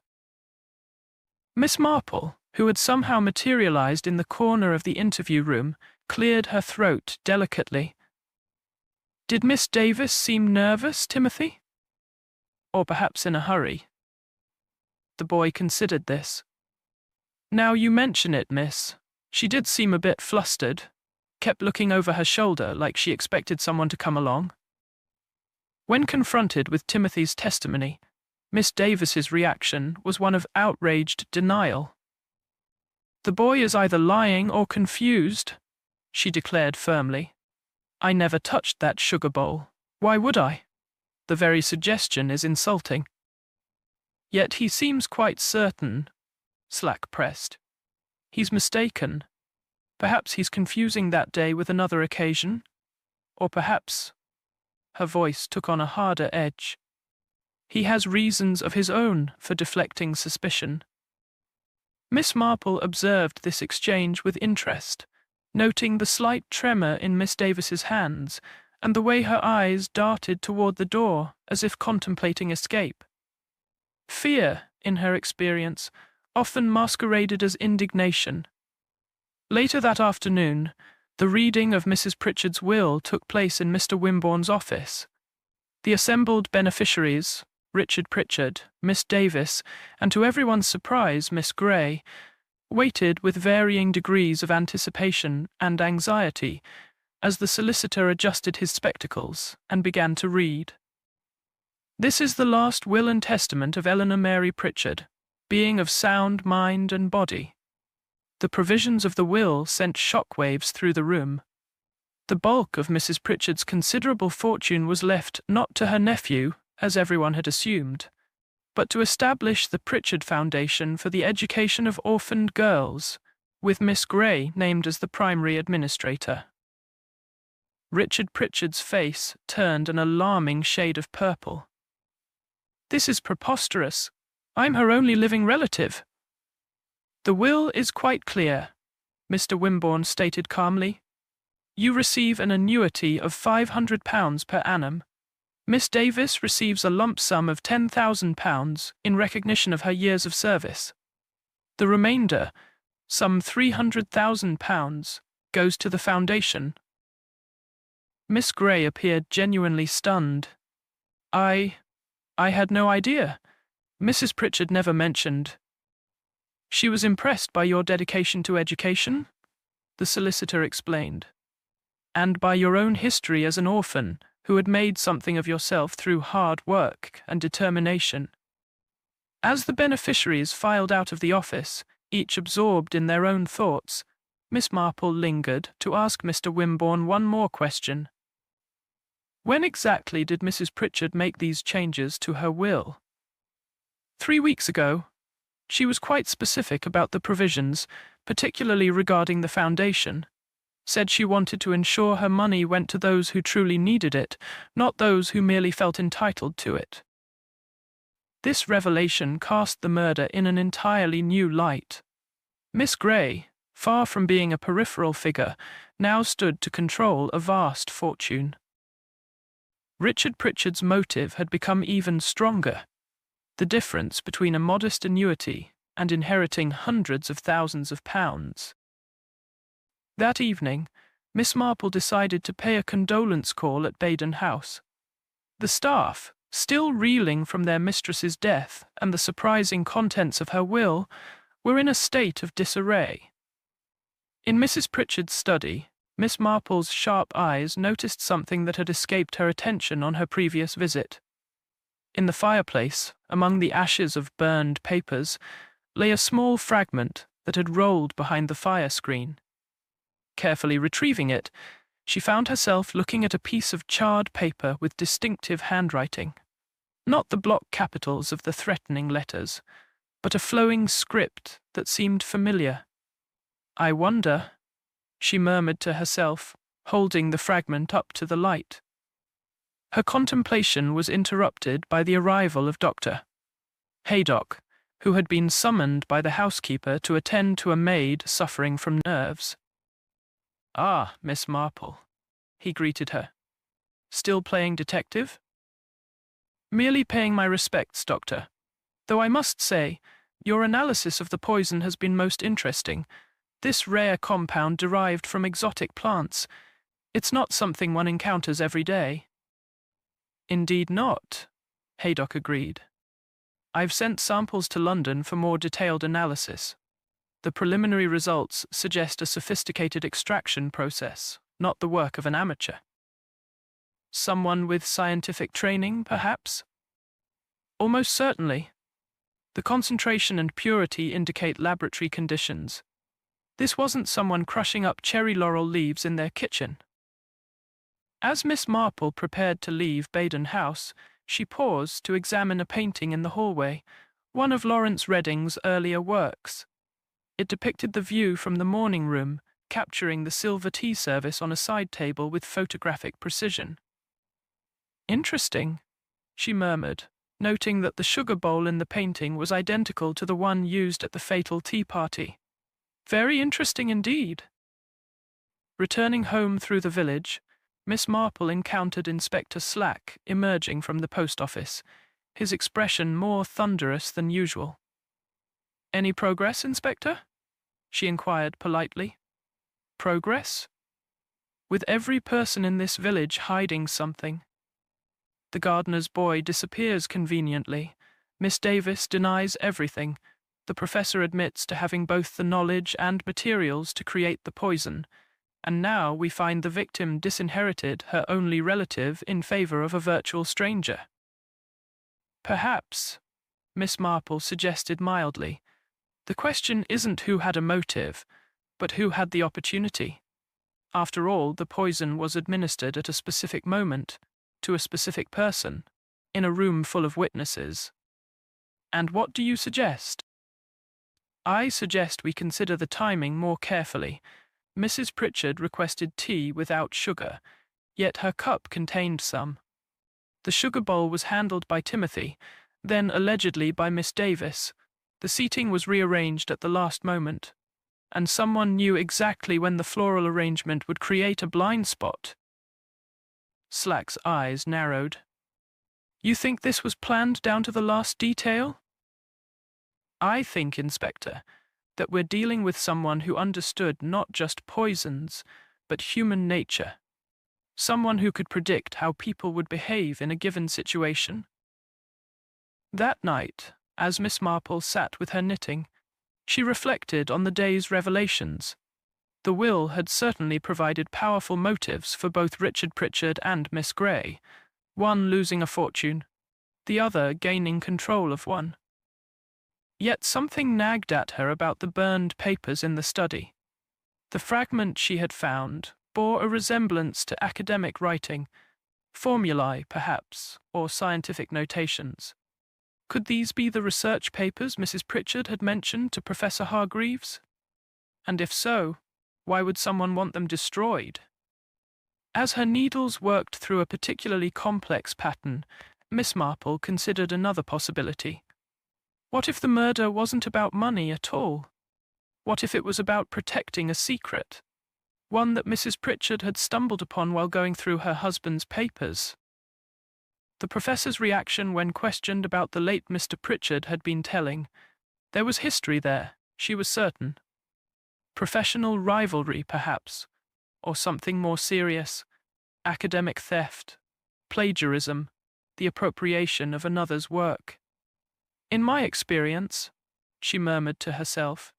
Miss Marple, who had somehow materialized in the corner of the interview room, cleared her throat delicately. "Did Miss Davis seem nervous, Timothy? Or perhaps in a hurry?" The boy considered this. "Now you mention it, miss, she did seem a bit flustered, kept looking over her shoulder like she expected someone to come along." When confronted with Timothy's testimony, Miss Davis's reaction was one of outraged denial. The boy is either lying or confused, she declared firmly. I never touched that sugar bowl. Why would I? The very suggestion is insulting. Yet he seems quite certain, Slack pressed. He's mistaken. Perhaps he's confusing that day with another occasion. Or perhaps, her voice took on a harder edge, he has reasons of his own for deflecting suspicion. Miss Marple observed this exchange with interest, noting the slight tremor in Miss Davis's hands and the way her eyes darted toward the door as if contemplating escape. Fear, in her experience, often masqueraded as indignation. Later that afternoon, the reading of Mrs. Pritchard's will took place in Mr. Wimborne's office. The assembled beneficiaries, Richard Pritchard, Miss Davis, and to everyone's surprise, Miss Grey, waited with varying degrees of anticipation and anxiety as the solicitor adjusted his spectacles and began to read. This is the last will and testament of Eleanor Mary Pritchard, being of sound mind and body. The provisions of the will sent shockwaves through the room. The bulk of Mrs. Pritchard's considerable fortune was left not to her nephew, as everyone had assumed, but to establish the Pritchard Foundation for the education of orphaned girls, with Miss Grey named as the primary administrator. Richard Pritchard's face turned an alarming shade of purple. This is preposterous. I'm her only living relative. The will is quite clear, Mr. Wimborne stated calmly. You receive an annuity of £500 per annum. Miss Davis receives a lump sum of £10,000 in recognition of her years of service. The remainder, some £300,000, goes to the foundation. Miss Grey appeared genuinely stunned. I had no idea. Mrs. Pritchard never mentioned. She was impressed by your dedication to education, the solicitor explained, and by your own history as an orphan who had made something of yourself through hard work and determination. As the beneficiaries filed out of the office, each absorbed in their own thoughts, Miss Marple lingered to ask Mr. Wimborne one more question. When exactly did Mrs. Pritchard make these changes to her will? 3 weeks ago. She was quite specific about the provisions, particularly regarding the foundation. Said she wanted to ensure her money went to those who truly needed it, not those who merely felt entitled to it. This revelation cast the murder in an entirely new light. Miss Grey, far from being a peripheral figure, now stood to control a vast fortune. Richard Pritchard's motive had become even stronger. The difference between a modest annuity and inheriting hundreds of thousands of pounds. That evening, Miss Marple decided to pay a condolence call at Baden House. The staff, still reeling from their mistress's death and the surprising contents of her will, were in a state of disarray. In Mrs. Pritchard's study, Miss Marple's sharp eyes noticed something that had escaped her attention on her previous visit. In the fireplace, among the ashes of burned papers, lay a small fragment that had rolled behind the fire screen. Carefully retrieving it, she found herself looking at a piece of charred paper with distinctive handwriting. Not the block capitals of the threatening letters, but a flowing script that seemed familiar. I wonder, she murmured to herself, holding the fragment up to the light. Her contemplation was interrupted by the arrival of Dr. Haydock, who had been summoned by the housekeeper to attend to a maid suffering from nerves. "Ah, Miss Marple," he greeted her. "Still playing detective?" "Merely paying my respects, Doctor. Though I must say, your analysis of the poison has been most interesting. This rare compound derived from exotic plants. It's not something one encounters every day." "Indeed not," Haydock agreed. "I've sent samples to London for more detailed analysis. The preliminary results suggest a sophisticated extraction process, not the work of an amateur." "Someone with scientific training, perhaps?" "Almost certainly. The concentration and purity indicate laboratory conditions. This wasn't someone crushing up cherry laurel leaves in their kitchen. As Miss Marple prepared to leave Baden House, she paused to examine a painting in the hallway, one of Lawrence Redding's earlier works. It depicted the view from the morning room, capturing the silver tea service on a side table with photographic precision. "Interesting," she murmured, noting that the sugar bowl in the painting was identical to the one used at the fatal tea party. "Very interesting indeed." Returning home through the village, Miss Marple encountered Inspector Slack emerging from the post office, his expression more thunderous than usual. "Any progress, Inspector?" she inquired politely. "Progress? With every person in this village hiding something. The gardener's boy disappears conveniently. Miss Davis denies everything. The professor admits to having both the knowledge and materials to create the poison. And now we find the victim disinherited her only relative in favor of a virtual stranger." "Perhaps," Miss Marple suggested mildly, "the question isn't who had a motive, but who had the opportunity. After all, the poison was administered at a specific moment, to a specific person, in a room full of witnesses. And what do you suggest?" "I suggest we consider the timing more carefully. Mrs. Pritchard requested tea without sugar, yet her cup contained some. The sugar bowl was handled by Timothy, then allegedly by Miss Davis. The seating was rearranged at the last moment, and someone knew exactly when the floral arrangement would create a blind spot." Slack's eyes narrowed. "You think this was planned down to the last detail?" "I think, Inspector, that we're dealing with someone who understood not just poisons, but human nature. Someone who could predict how people would behave in a given situation." That night, as Miss Marple sat with her knitting, she reflected on the day's revelations. The will had certainly provided powerful motives for both Richard Pritchard and Miss Grey, one losing a fortune, the other gaining control of one. Yet something nagged at her about the burned papers in the study. The fragment she had found bore a resemblance to academic writing, formulae, perhaps, or scientific notations. Could these be the research papers Mrs. Pritchard had mentioned to Professor Hargreaves? And if so, why would someone want them destroyed? As her needles worked through a particularly complex pattern, Miss Marple considered another possibility. What if the murder wasn't about money at all? What if it was about protecting a secret, one that Mrs. Pritchard had stumbled upon while going through her husband's papers? The professor's reaction when questioned about the late Mr. Pritchard had been telling. There was history there, she was certain. Professional rivalry, perhaps, or something more serious, academic theft, plagiarism, the appropriation of another's work. "In my experience," she murmured to herself,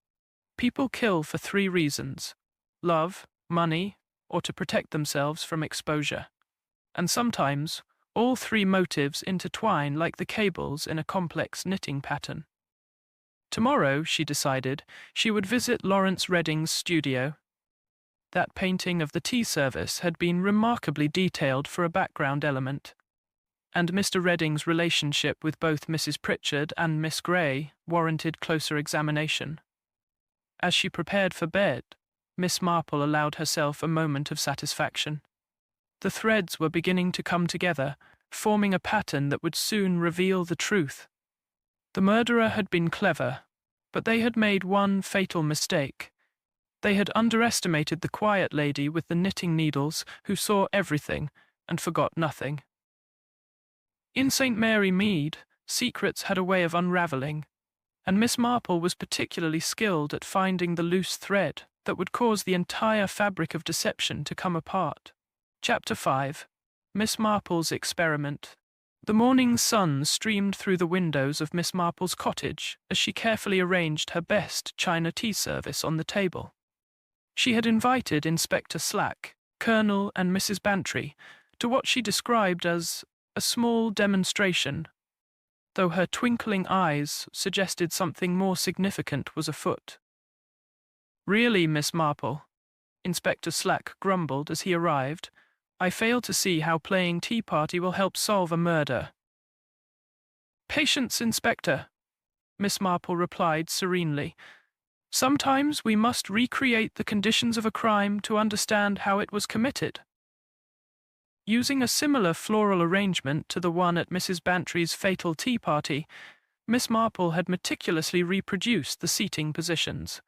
"people kill for 3 reasons: love, money, or to protect themselves from exposure. And sometimes, all 3 motives intertwine like the cables in a complex knitting pattern." Tomorrow, she decided, she would visit Lawrence Redding's studio. That painting of the tea service had been remarkably detailed for a background element, and Mr. Redding's relationship with both Mrs. Pritchard and Miss Grey warranted closer examination. As she prepared for bed, Miss Marple allowed herself a moment of satisfaction. The threads were beginning to come together, forming a pattern that would soon reveal the truth. The murderer had been clever, but they had made one fatal mistake. They had underestimated the quiet lady with the knitting needles who saw everything and forgot nothing. In St. Mary Mead, secrets had a way of unravelling, and Miss Marple was particularly skilled at finding the loose thread that would cause the entire fabric of deception to come apart. Chapter 5. Miss Marple's Experiment. The morning sun streamed through the windows of Miss Marple's cottage as she carefully arranged her best china tea service on the table. She had invited Inspector Slack, Colonel and Mrs. Bantry to what she described as a small demonstration, though her twinkling eyes suggested something more significant was afoot. Really, Miss Marple, Inspector Slack grumbled as he arrived, I fail to see how playing tea party will help solve a murder. Patience, Inspector, Miss Marple replied serenely. Sometimes we must recreate the conditions of a crime to understand how it was committed. Using a similar floral arrangement to the one at Mrs. Bantry's fatal tea party, Miss Marple had meticulously reproduced the seating positions.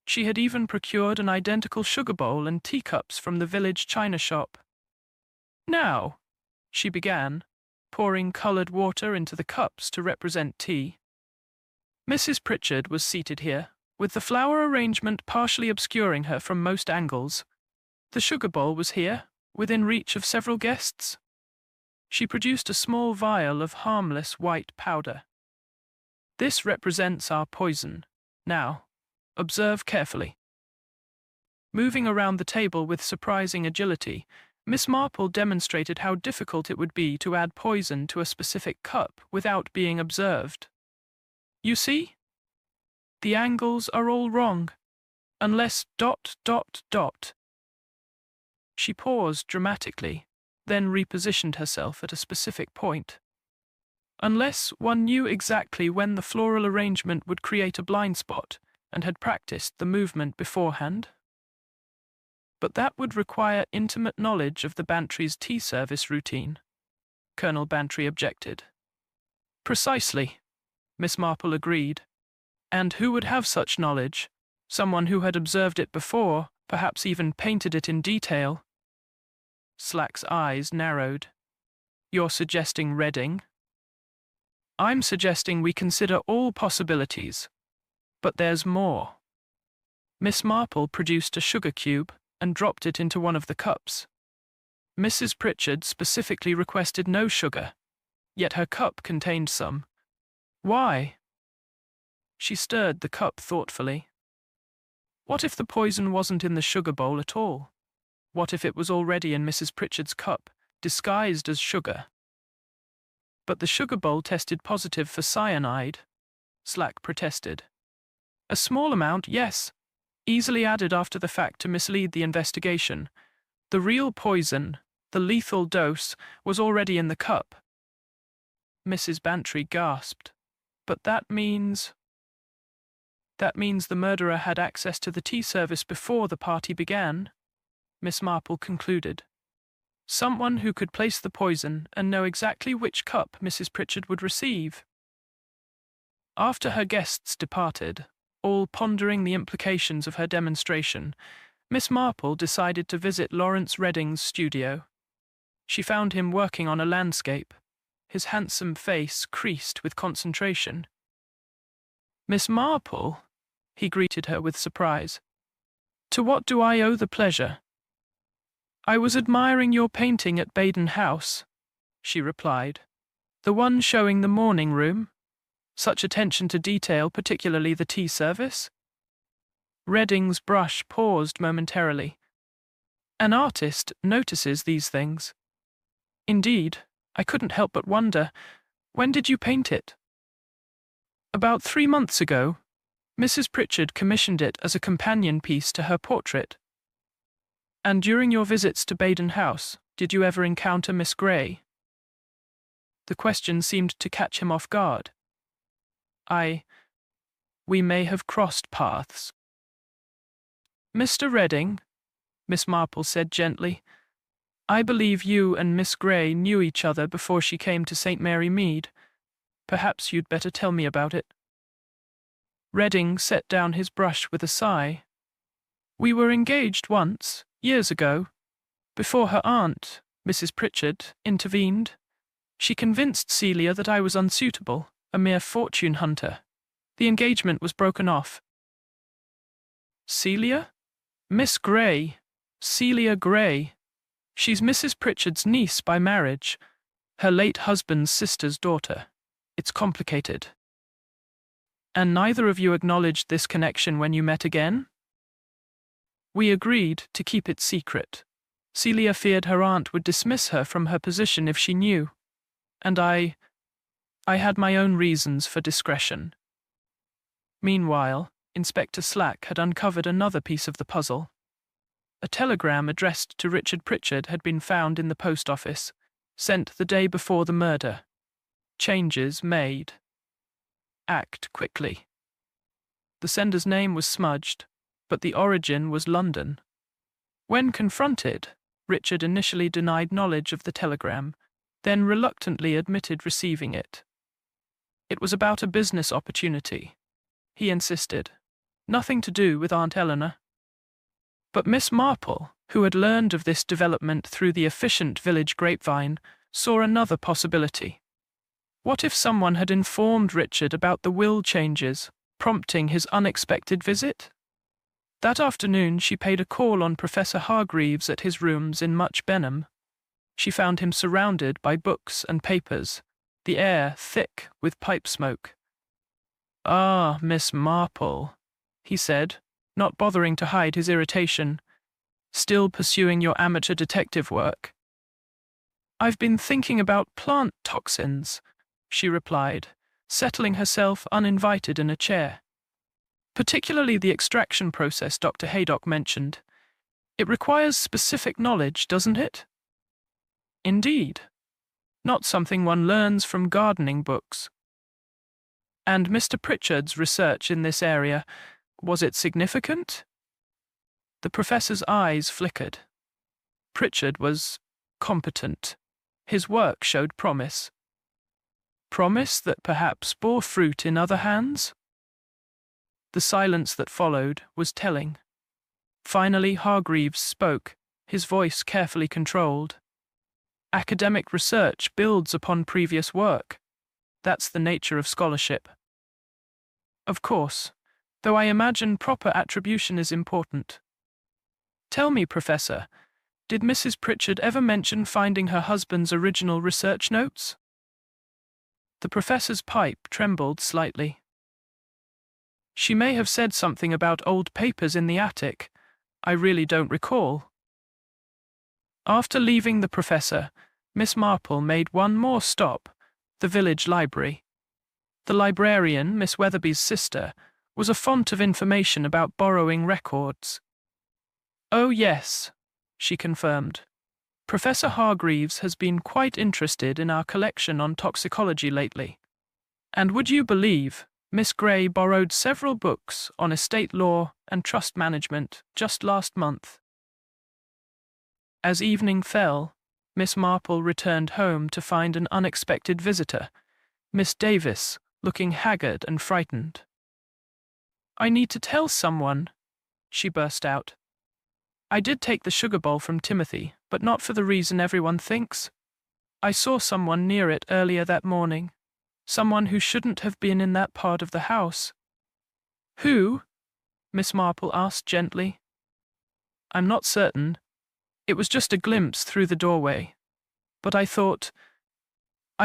She had even procured an identical sugar bowl and teacups from the village china shop. Now, she began, pouring coloured water into the cups to represent tea. Mrs. Pritchard was seated here, with the flower arrangement partially obscuring her from most angles. The sugar bowl was here, within reach of several guests. She produced a small vial of harmless white powder. This represents our poison. Now, observe carefully. Moving around the table with surprising agility, Miss Marple demonstrated how difficult it would be to add poison to a specific cup without being observed. You see? The angles are all wrong, unless ... She paused dramatically, then repositioned herself at a specific point. Unless one knew exactly when the floral arrangement would create a blind spot and had practiced the movement beforehand. But that would require intimate knowledge of the Bantry's tea service routine, Colonel Bantry objected. Precisely, Miss Marple agreed. And who would have such knowledge? Someone who had observed it before, perhaps even painted it in detail. Slack's eyes narrowed. You're suggesting Redding? I'm suggesting we consider all possibilities. But there's more. Miss Marple produced a sugar cube and dropped it into one of the cups. Mrs. Pritchard specifically requested no sugar, yet her cup contained some. Why? She stirred the cup thoughtfully. What if the poison wasn't in the sugar bowl at all? What if it was already in Mrs. Pritchard's cup, disguised as sugar? But the sugar bowl tested positive for cyanide, Slack protested. A small amount, yes, easily added after the fact to mislead the investigation. The real poison, the lethal dose, was already in the cup. Mrs. Bantry gasped. But that means the murderer had access to the tea service before the party began, Miss Marple concluded. Someone who could place the poison and know exactly which cup Mrs. Pritchard would receive. After her guests departed, all pondering the implications of her demonstration, Miss Marple decided to visit Lawrence Redding's studio. She found him working on a landscape, his handsome face creased with concentration. Miss Marple, he greeted her with surprise. To what do I owe the pleasure? I was admiring your painting at Baden House, she replied. The one showing the morning room? Such attention to detail, particularly the tea service? Redding's brush paused momentarily. An artist notices these things. Indeed, I couldn't help but wonder, when did you paint it? About 3 months ago, Mrs. Pritchard commissioned it as a companion piece to her portrait. And during your visits to Baden House, did you ever encounter Miss Grey? The question seemed to catch him off guard. We may have crossed paths. Mr. Redding, Miss Marple said gently, I believe you and Miss Grey knew each other before she came to St. Mary Mead. Perhaps you'd better tell me about it. Redding set down his brush with a sigh. We were engaged once, years ago, before her aunt, Mrs. Pritchard, intervened. She convinced Celia that I was unsuitable, a mere fortune hunter. The engagement was broken off. Celia? Miss Grey. Celia Grey. She's Mrs. Pritchard's niece by marriage, her late husband's sister's daughter. It's complicated. And neither of you acknowledged this connection when you met again? We agreed to keep it secret. Celia feared her aunt would dismiss her from her position if she knew. And I had my own reasons for discretion. Meanwhile, Inspector Slack had uncovered another piece of the puzzle. A telegram addressed to Richard Pritchard had been found in the post office, sent the day before the murder. Changes made. Act quickly. The sender's name was smudged, but the origin was London. When confronted, Richard initially denied knowledge of the telegram, then reluctantly admitted receiving it. It was about a business opportunity. He insisted. Nothing to do with Aunt Eleanor. But Miss Marple, who had learned of this development through the efficient village grapevine, saw another possibility. What if someone had informed Richard about the will changes, prompting his unexpected visit? That afternoon she paid a call on Professor Hargreaves at his rooms in Much Benham. She found him surrounded by books and papers, the air thick with pipe smoke. "Ah, Miss Marple," he said, not bothering to hide his irritation. "Still pursuing your amateur detective work?" "I've been thinking about plant toxins," she replied, settling herself uninvited in a chair. "Particularly the extraction process Dr. Haydock mentioned. It requires specific knowledge, doesn't it?" "Indeed. Not something one learns from gardening books." "And Mr. Pritchard's research in this area, was it significant?" The professor's eyes flickered. Pritchard was competent. His work showed promise. Promise that perhaps bore fruit in other hands? The silence that followed was telling. Finally, Hargreaves spoke, his voice carefully controlled. "Academic research builds upon previous work. That's the nature of scholarship." "Of course, though I imagine proper attribution is important. Tell me, Professor, did Mrs. Pritchard ever mention finding her husband's original research notes?" The professor's pipe trembled slightly. "She may have said something about old papers in the attic. I really don't recall." After leaving the professor, Miss Marple made one more stop, the village library. The librarian, Miss Weatherby's sister, was a font of information about borrowing records. "Oh yes," she confirmed. "Professor Hargreaves has been quite interested in our collection on toxicology lately. And would you believe, Miss Gray borrowed several books on estate law and trust management just last month." As evening fell, Miss Marple returned home to find an unexpected visitor, Miss Davis, looking haggard and frightened. "I need to tell someone," she burst out. "I did take the sugar bowl from Timothy, but not for the reason everyone thinks. I saw someone near it earlier that morning. Someone who shouldn't have been in that part of the house." "Who?" Miss Marple asked gently. "I'm not certain. It was just a glimpse through the doorway. But I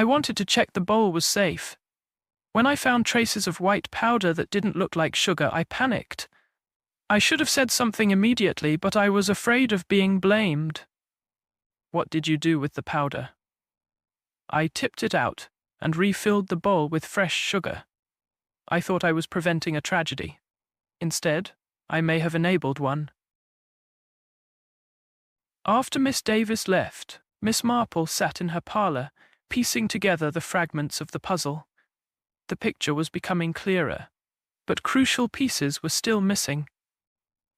wanted to check the bowl was safe. When I found traces of white powder that didn't look like sugar, I panicked. I should have said something immediately, but I was afraid of being blamed." "What did you do with the powder?" "I tipped it out and refilled the bowl with fresh sugar. I thought I was preventing a tragedy. Instead, I may have enabled one." After Miss Davis left, Miss Marple sat in her parlour, piecing together the fragments of the puzzle. The picture was becoming clearer, but crucial pieces were still missing.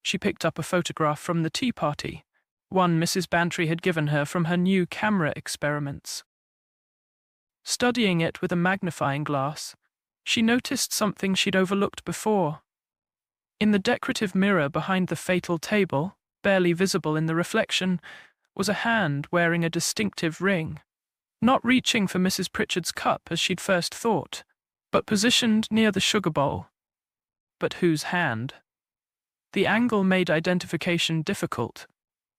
She picked up a photograph from the tea party, one Mrs. Bantry had given her from her new camera experiments. Studying it with a magnifying glass, she noticed something she'd overlooked before. In the decorative mirror behind the fatal table, barely visible in the reflection, was a hand wearing a distinctive ring, not reaching for Mrs. Pritchard's cup as she'd first thought, but positioned near the sugar bowl. But whose hand? The angle made identification difficult,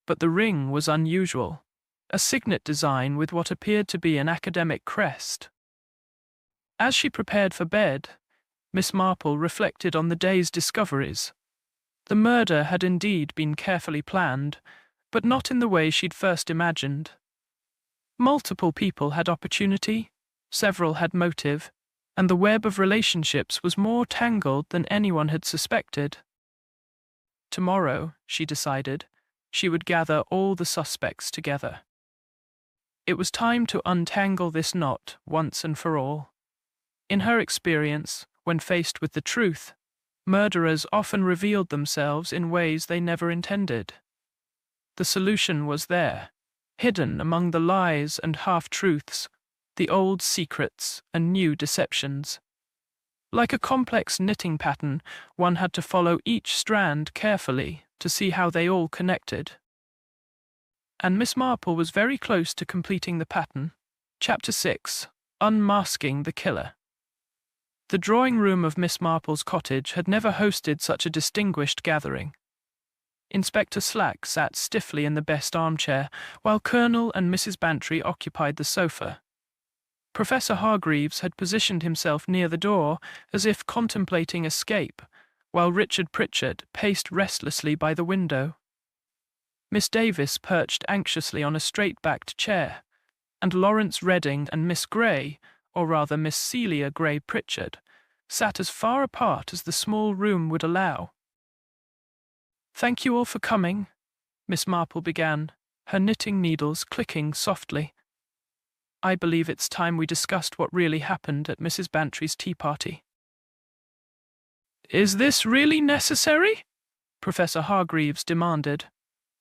but the ring was unusual, a signet design with what appeared to be an academic crest. As she prepared for bed, Miss Marple reflected on the day's discoveries. The murder had indeed been carefully planned, but not in the way she'd first imagined. Multiple people had opportunity, several had motive, and the web of relationships was more tangled than anyone had suspected. Tomorrow, she decided, she would gather all the suspects together. It was time to untangle this knot once and for all. In her experience, when faced with the truth, murderers often revealed themselves in ways they never intended. The solution was there, hidden among the lies and half-truths, the old secrets and new deceptions. Like a complex knitting pattern, one had to follow each strand carefully to see how they all connected. And Miss Marple was very close to completing the pattern. Chapter 6: Unmasking the Killer. The drawing room of Miss Marple's cottage had never hosted such a distinguished gathering. Inspector Slack sat stiffly in the best armchair, while Colonel and Mrs. Bantry occupied the sofa. Professor Hargreaves had positioned himself near the door, as if contemplating escape, while Richard Pritchard paced restlessly by the window. Miss Davis perched anxiously on a straight-backed chair, and Lawrence Redding and Miss Grey, or rather Miss Celia Grey Pritchard, sat as far apart as the small room would allow. "Thank you all for coming," Miss Marple began, her knitting needles clicking softly. "I believe it's time we discussed what really happened at Mrs. Bantry's tea party." "Is this really necessary?" Professor Hargreaves demanded.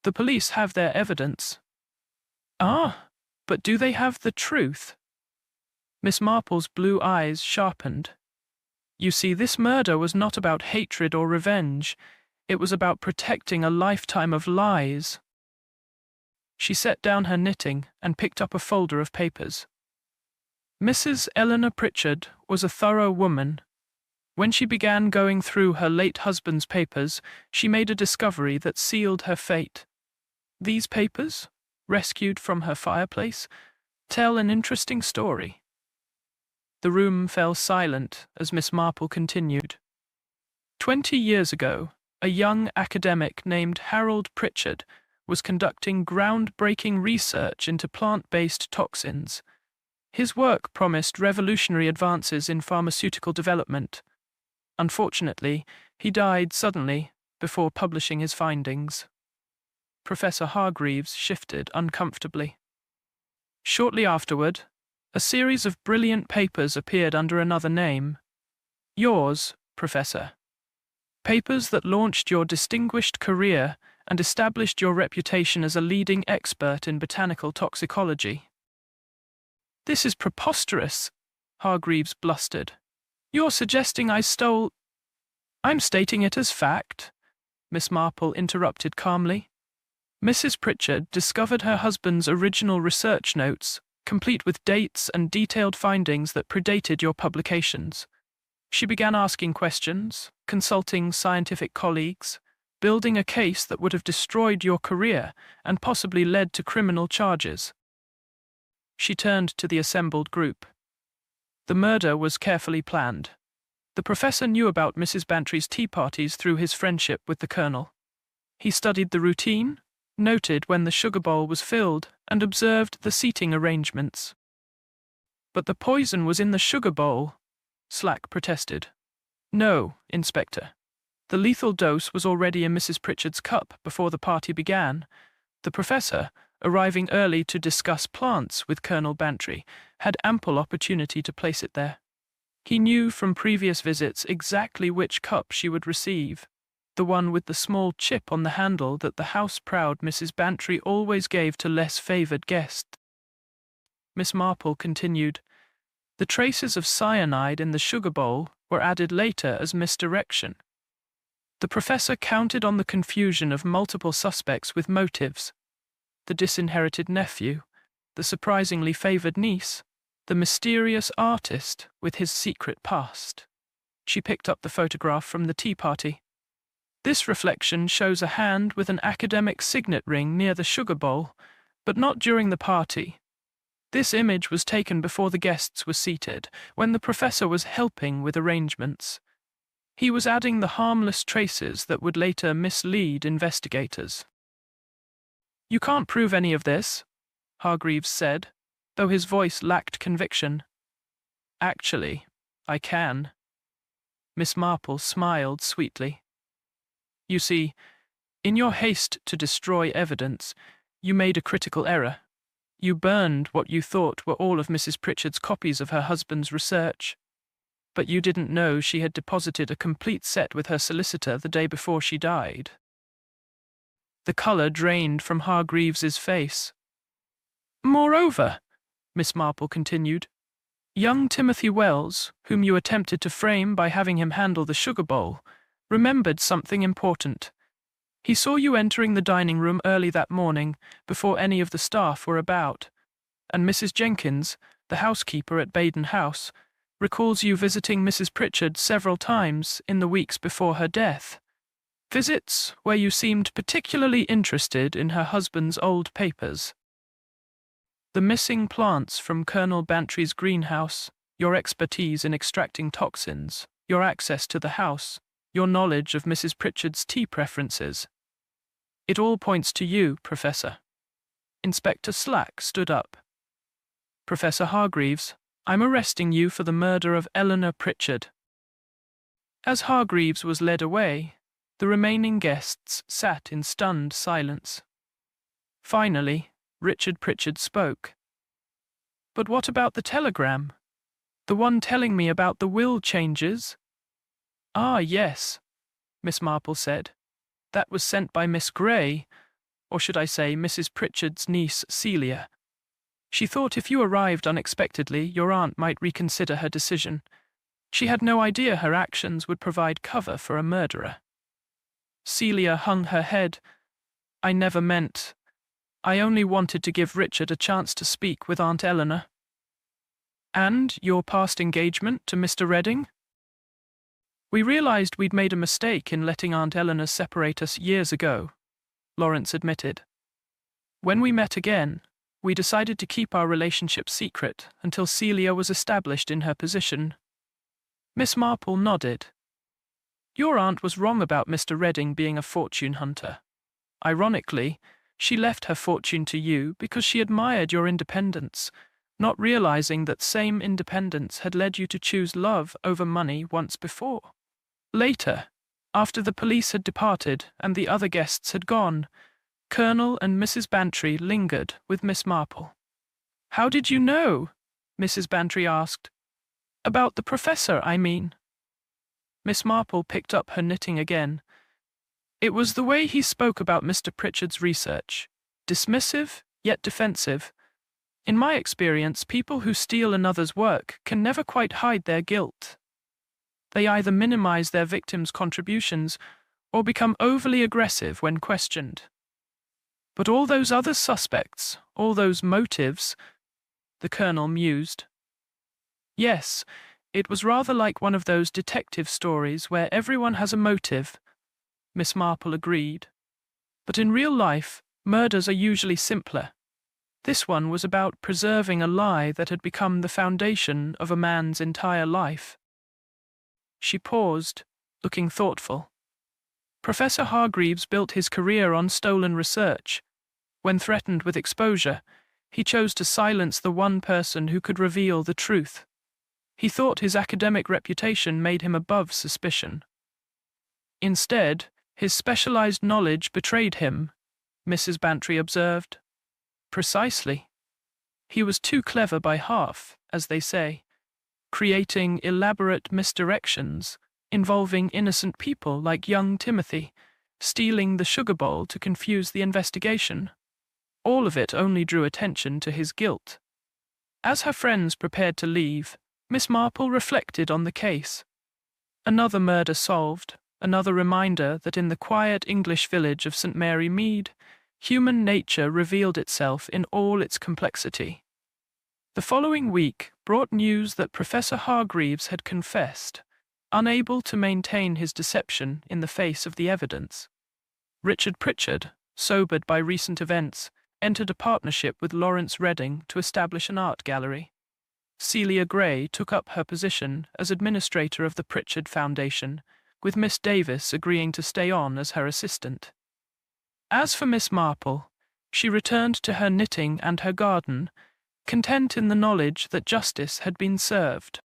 "The police have their evidence." "Ah, but do they have the truth?" Miss Marple's blue eyes sharpened. "You see, this murder was not about hatred or revenge. It was about protecting a lifetime of lies." She set down her knitting and picked up a folder of papers. Mrs. Eleanor Pritchard was a thorough woman. When she began going through her late husband's papers, she made a discovery that sealed her fate. These papers, rescued from her fireplace, tell an interesting story. The room fell silent as Miss Marple continued. 20 years ago, a young academic named Harold Pritchard was conducting groundbreaking research into plant-based toxins. His work promised revolutionary advances in pharmaceutical development. Unfortunately, he died suddenly before publishing his findings. Professor Hargreaves shifted uncomfortably. Shortly afterward, a series of brilliant papers appeared under another name. Yours, Professor. Papers that launched your distinguished career and established your reputation as a leading expert in botanical toxicology. "This is preposterous," Hargreaves blustered. "You're suggesting I stole—" "I'm stating it as fact," Miss Marple interrupted calmly. "Mrs. Pritchard discovered her husband's original research notes, complete with dates and detailed findings that predated your publications. She began asking questions, consulting scientific colleagues, building a case that would have destroyed your career and possibly led to criminal charges." She turned to the assembled group. The murder was carefully planned. The professor knew about Mrs. Bantry's tea parties through his friendship with the colonel. He studied the routine, noted when the sugar bowl was filled, and observed the seating arrangements. "But the poison was in the sugar bowl," Slack protested. "No, Inspector. The lethal dose was already in Mrs. Pritchard's cup before the party began. The professor, arriving early to discuss plants with Colonel Bantry, had ample opportunity to place it there. He knew from previous visits exactly which cup she would receive, the one with the small chip on the handle that the house-proud Mrs. Bantry always gave to less favoured guests." Miss Marple continued, "The traces of cyanide in the sugar bowl were added later as misdirection. The professor counted on the confusion of multiple suspects with motives: the disinherited nephew, the surprisingly favoured niece, the mysterious artist with his secret past." She picked up the photograph from the tea party. "This reflection shows a hand with an academic signet ring near the sugar bowl, but not during the party. This image was taken before the guests were seated, when the professor was helping with arrangements. He was adding the harmless traces that would later mislead investigators." "You can't prove any of this," Hargreaves said, though his voice lacked conviction. "Actually, I can." Miss Marple smiled sweetly. "You see, in your haste to destroy evidence, you made a critical error. You burned what you thought were all of Mrs. Pritchard's copies of her husband's research. But you didn't know she had deposited a complete set with her solicitor the day before she died." The colour drained from Hargreaves's face. "Moreover," Miss Marple continued, "young Timothy Wells, whom you attempted to frame by having him handle the sugar bowl, remembered something important. He saw you entering the dining room early that morning, before any of the staff were about, and Mrs. Jenkins, the housekeeper at Baden House, recalls you visiting Mrs. Pritchard several times in the weeks before her death. Visits where you seemed particularly interested in her husband's old papers. The missing plants from Colonel Bantry's greenhouse, your expertise in extracting toxins, your access to the house, your knowledge of Mrs. Pritchard's tea preferences. It all points to you, Professor." Inspector Slack stood up. "Professor Hargreaves, I'm arresting you for the murder of Eleanor Pritchard." As Hargreaves was led away, the remaining guests sat in stunned silence. Finally, Richard Pritchard spoke. "But what about the telegram? The one telling me about the will changes?" "Ah, yes," Miss Marple said. "That was sent by Miss Grey, or should I say Mrs. Pritchard's niece Celia. She thought if you arrived unexpectedly, your aunt might reconsider her decision. She had no idea her actions would provide cover for a murderer." Celia hung her head. "I never meant. I only wanted to give Richard a chance to speak with Aunt Eleanor." "And your past engagement to Mr. Redding?" "We realized we'd made a mistake in letting Aunt Eleanor separate us years ago," Lawrence admitted. "When we met again, we decided to keep our relationship secret until Celia was established in her position." Miss Marple nodded. "Your aunt was wrong about Mr. Redding being a fortune hunter. Ironically, she left her fortune to you because she admired your independence, not realizing that same independence had led you to choose love over money once before. Later, after the police had departed and the other guests had gone, Colonel and Mrs. Bantry lingered with Miss Marple." "How did you know?" Mrs. Bantry asked. "About the professor, I mean." Miss Marple picked up her knitting again. "It was the way he spoke about Mr. Pritchard's research. Dismissive, yet defensive. In my experience, people who steal another's work can never quite hide their guilt. They either minimize their victim's contributions or become overly aggressive when questioned. But all those other suspects, all those motives," the Colonel mused. "Yes, it was rather like one of those detective stories where everyone has a motive," Miss Marple agreed. "But in real life, murders are usually simpler. This one was about preserving a lie that had become the foundation of a man's entire life." She paused, looking thoughtful. "Professor Hargreaves built his career on stolen research. When threatened with exposure, he chose to silence the one person who could reveal the truth. He thought his academic reputation made him above suspicion. Instead, his specialized knowledge betrayed him," Mrs. Bantry observed. "Precisely. He was too clever by half, as they say, creating elaborate misdirections involving innocent people like young Timothy, stealing the sugar bowl to confuse the investigation. All of it only drew attention to his guilt." As her friends prepared to leave, Miss Marple reflected on the case. Another murder solved, another reminder that in the quiet English village of St. Mary Mead, human nature revealed itself in all its complexity. The following week brought news that Professor Hargreaves had confessed, unable to maintain his deception in the face of the evidence. Richard Pritchard, sobered by recent events, entered a partnership with Lawrence Redding to establish an art gallery. Celia Gray took up her position as administrator of the Pritchard Foundation, with Miss Davis agreeing to stay on as her assistant. As for Miss Marple, she returned to her knitting and her garden, content in the knowledge that justice had been served.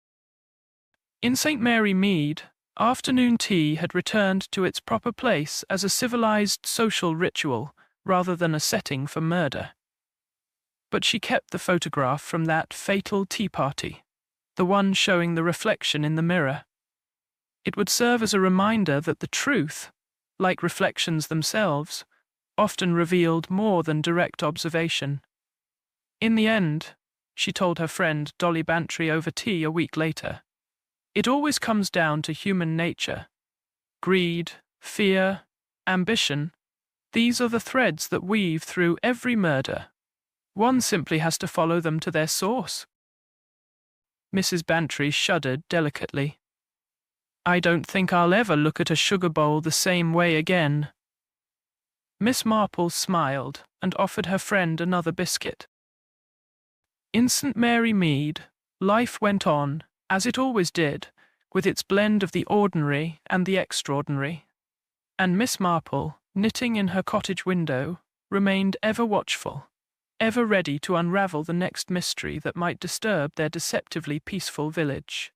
In St. Mary Mead, afternoon tea had returned to its proper place as a civilized social ritual rather than a setting for murder. But she kept the photograph from that fatal tea party, the one showing the reflection in the mirror. It would serve as a reminder that the truth, like reflections themselves, often revealed more than direct observation. In the end, she told her friend Dolly Bantry over tea a week later, it always comes down to human nature. Greed, fear, ambition, these are the threads that weave through every murder. One simply has to follow them to their source. Mrs. Bantry shuddered delicately. I don't think I'll ever look at a sugar bowl the same way again. Miss Marple smiled and offered her friend another biscuit. In St. Mary Mead, life went on, as it always did, with its blend of the ordinary and the extraordinary. And Miss Marple, knitting in her cottage window, remained ever watchful, ever ready to unravel the next mystery that might disturb their deceptively peaceful village.